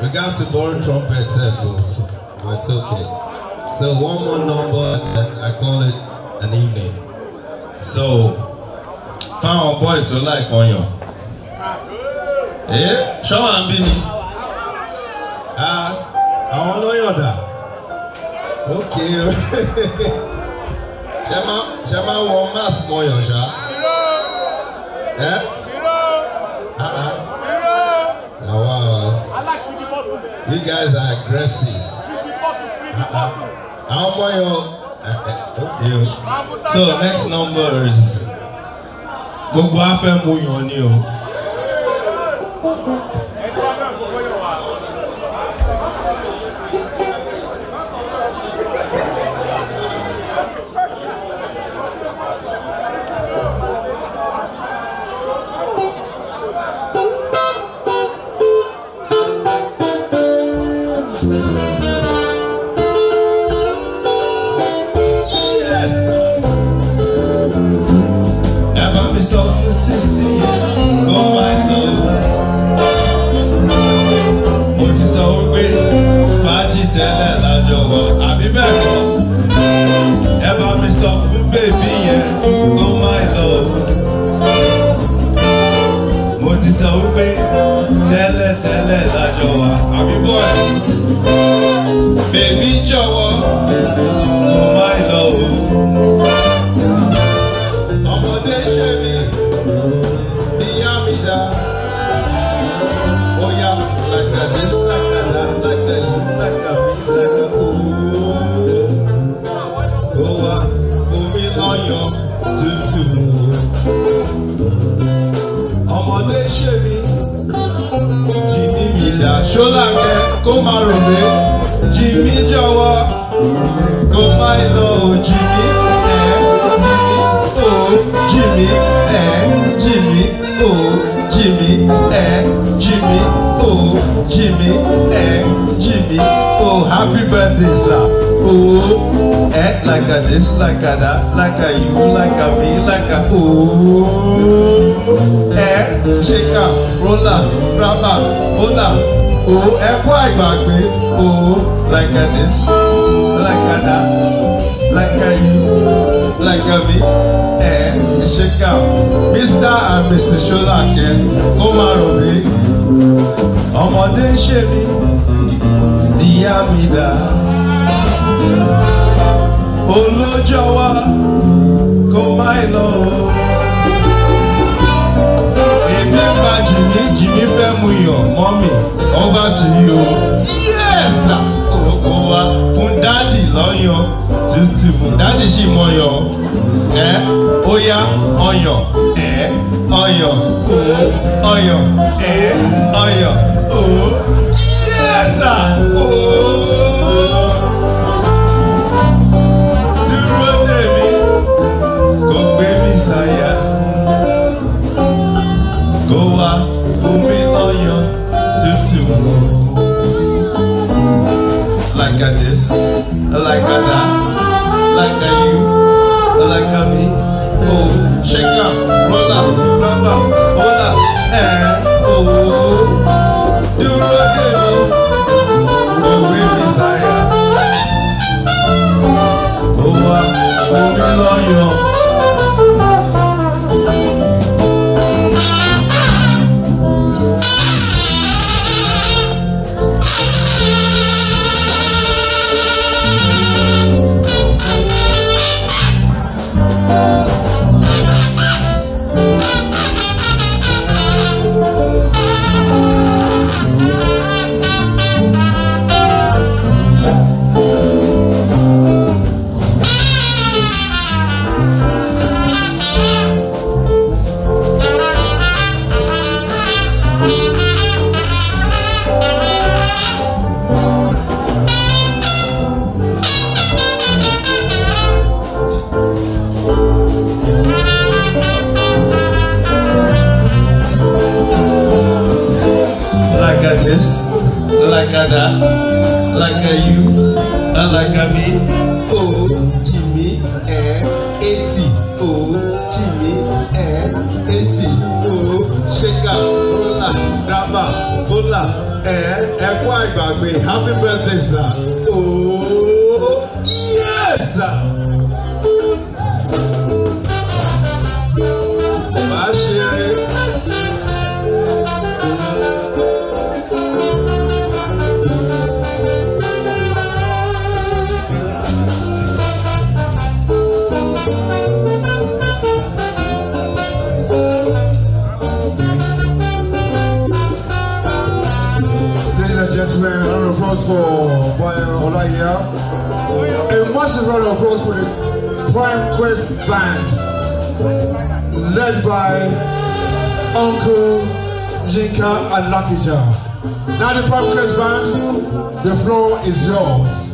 Regards to borrowing trumpets, but it's okay. So one more number, and I call it an evening. So, found our boys to like on you. Eh? Show and Bini. I want to know you that. Okay. Shema won mask on you, Sha. Eh? Wow. You guys are aggressive. How okay. So next number is Gbogbo Afẹ́ mú yan ni o. Baby jọ̀wọ́, oh my love. Ọmọdé ṣe mí, ìyá mi dá. Oh yeah, like a this, like a that, like a you, like a me, like a ooh. Go on, fún mi lọ́yọ̀ tútù. Ọmọdé ṣe mí, Jimi mi dá. Solanke kó má rò mí. Jimi jọ̀wọ́, kó má lọ Jimi, Jimi, Jimi, Jimi, Jimi, Jimi, Jimi, happy birthday, sir. Like a this, like a that, like a you, like a me, like a shake up, roll up, grab up, hold up. Ẹ̀kọ́ àgbàgbé, like a this, like a that, like a you, like a me, shake out. Mr. and Mrs. Solanke, kó má rò mí. Ọmọdé ń ṣe mí, ìyá mi dá. Olójọ́wọ́, kó má lọ. Èmi bá Jimi fẹ́ mú yọ̀ mọ́ mi. Over to you. Yes! Wa fún dádì lọ́yọ̀ tútù fún dádì sì mọ̀yọ̀. Óyá ọyọ̀ ọyọ̀ ọyọ̀ ọyọ̀ yes! Dúró dè mí, kò gbé mi sáyà. Kó wá fún mi lọ́yọ̀. Like a this, like a that, like a you, like a me. Shake up, roll up, like a you, like a me. Oh, Jimmy and AC. Oh, Jimmy and AC. Oh, shake up, roll up, grab up, pull up, and happy birthday, sir. Oh, yes, sir. Gentlemen, a round of applause for Bayan Olaya. A massive round of applause for the Prime Quest Band, led by Uncle Jinka and Lucky Jar. Now the Prime Quest Band, the floor is yours.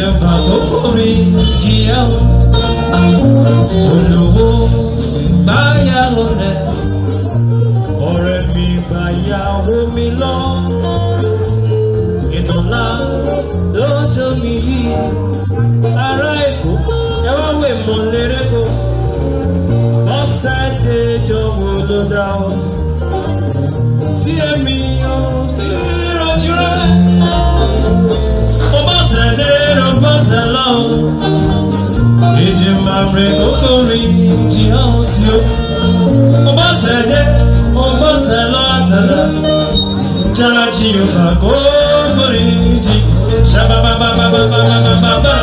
Jehová kó forí jì ẹ́ o. Olówó báyà ọ̀lẹ, ọ̀rẹ́ mi báyàwó mi lọ. Ìnọ̀lá lọ́jọ́ mi yìí, ará Èkó ẹ wá wè mọ́ lérèkó. Ọ̀sẹ̀ dé jọ̀wọ́ ló dá o. Tí èmi ò sí rojú rẹ̀, mo bá ṣẹ̀dé ló bá ṣẹ̀ lọ. Èdè máa rẹ̀ kókó rí jìyàn tí ó. Mo bá ṣẹ̀dé, mo bá ṣẹ̀ lọ àtẹ̀lẹ̀. Jáàjì yóò bá kó forí jì. Ṣàbàbàbàbàbàbàbàbà.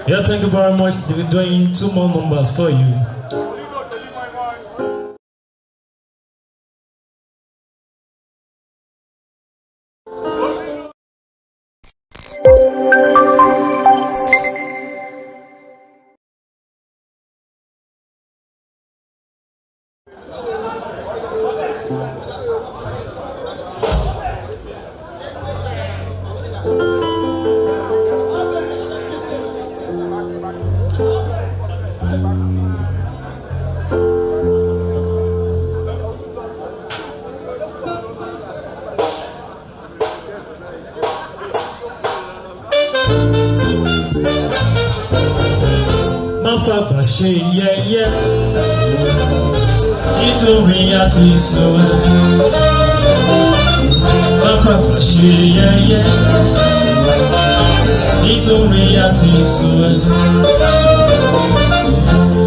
Yeah, thank you very much. We're doing 2 more numbers for you. Fàgbà ṣe yẹ̀yẹ́ nítorí àti sọ ẹ́. Má fàgbà ṣe yẹ̀yẹ́ nítorí àti sọ ẹ́.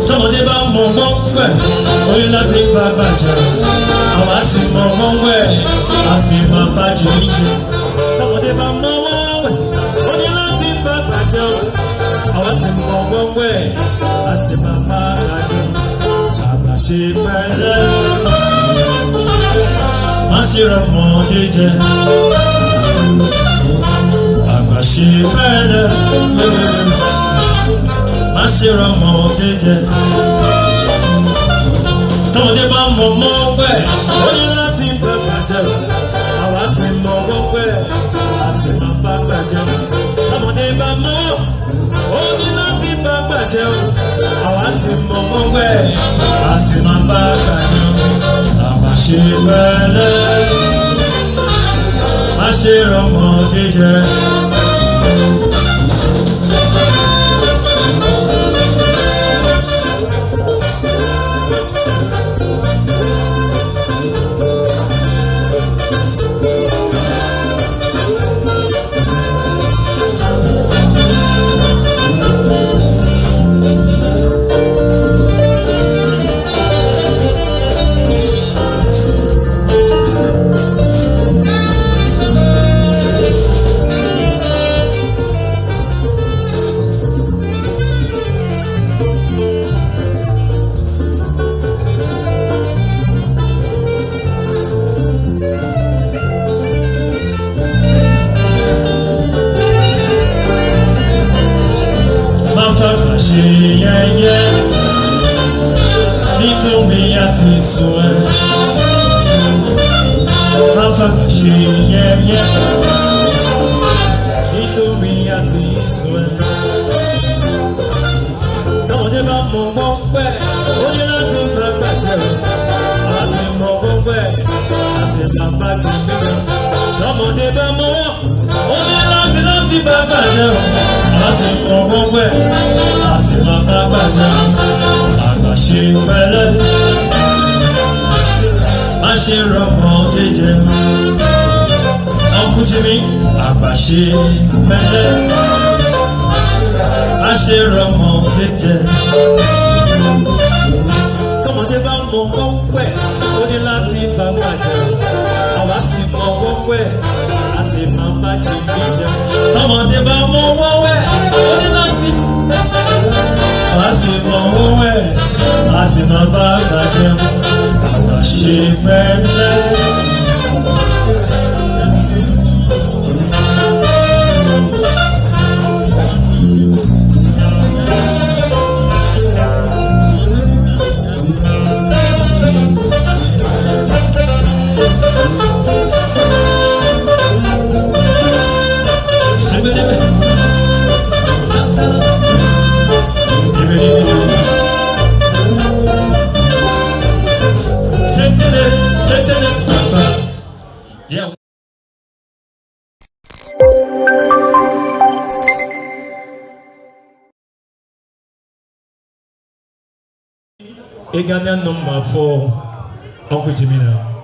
Tọ́mọdé bá mọ mọ́wẹ́, orí láti bá bàjẹ́. Àwa ti mọ mọ́wẹ́, a sì máa bàjẹ́ níjẹ́. Tọ́mọdé bá mọ mọ́wẹ́, orí láti bá bàjẹ́. Àwa ti mọ mọ́wẹ́, a sì máa bá bàjẹ́. Àgbà ṣe pẹ̀lẹ́, má ṣe rọmọdé jẹ. Àgbà ṣe pẹ̀lẹ́, má ṣe rọmọdé jẹ. Tọ́mọdé bá mọ mọ́wẹ́, ó ní láti bá bàjẹ́. Àwa ti mọ mọ́wẹ́, a sì máa bá bàjẹ́. Tọ́mọdé bá mọ́, ó ní láti bá bàjẹ́. Àwa ti mọ mọ́wẹ́, a sì máa bá bàjẹ́. Àgbà ṣe pẹ̀lẹ́, má ṣe rọmọdé jẹ. swear. Papa she yeah. He told me at his swear. Told him I'm more where. Only nothing but better. I said more where. I said I'm back to me. Told him I'm more. Only nothing but better. I said more where. I said I'm back better. She better. I she romo deje. Uncle Jimmy, she better. I she romo deje. Some of them are more where. Only Latin Baba. I want to more where. I say Mama Jimmy. Some of them are more where. Only Latin. I say more where. I see my baba jam, I she better. Yeah. A Ghanaian number for Uncle Jimmy now.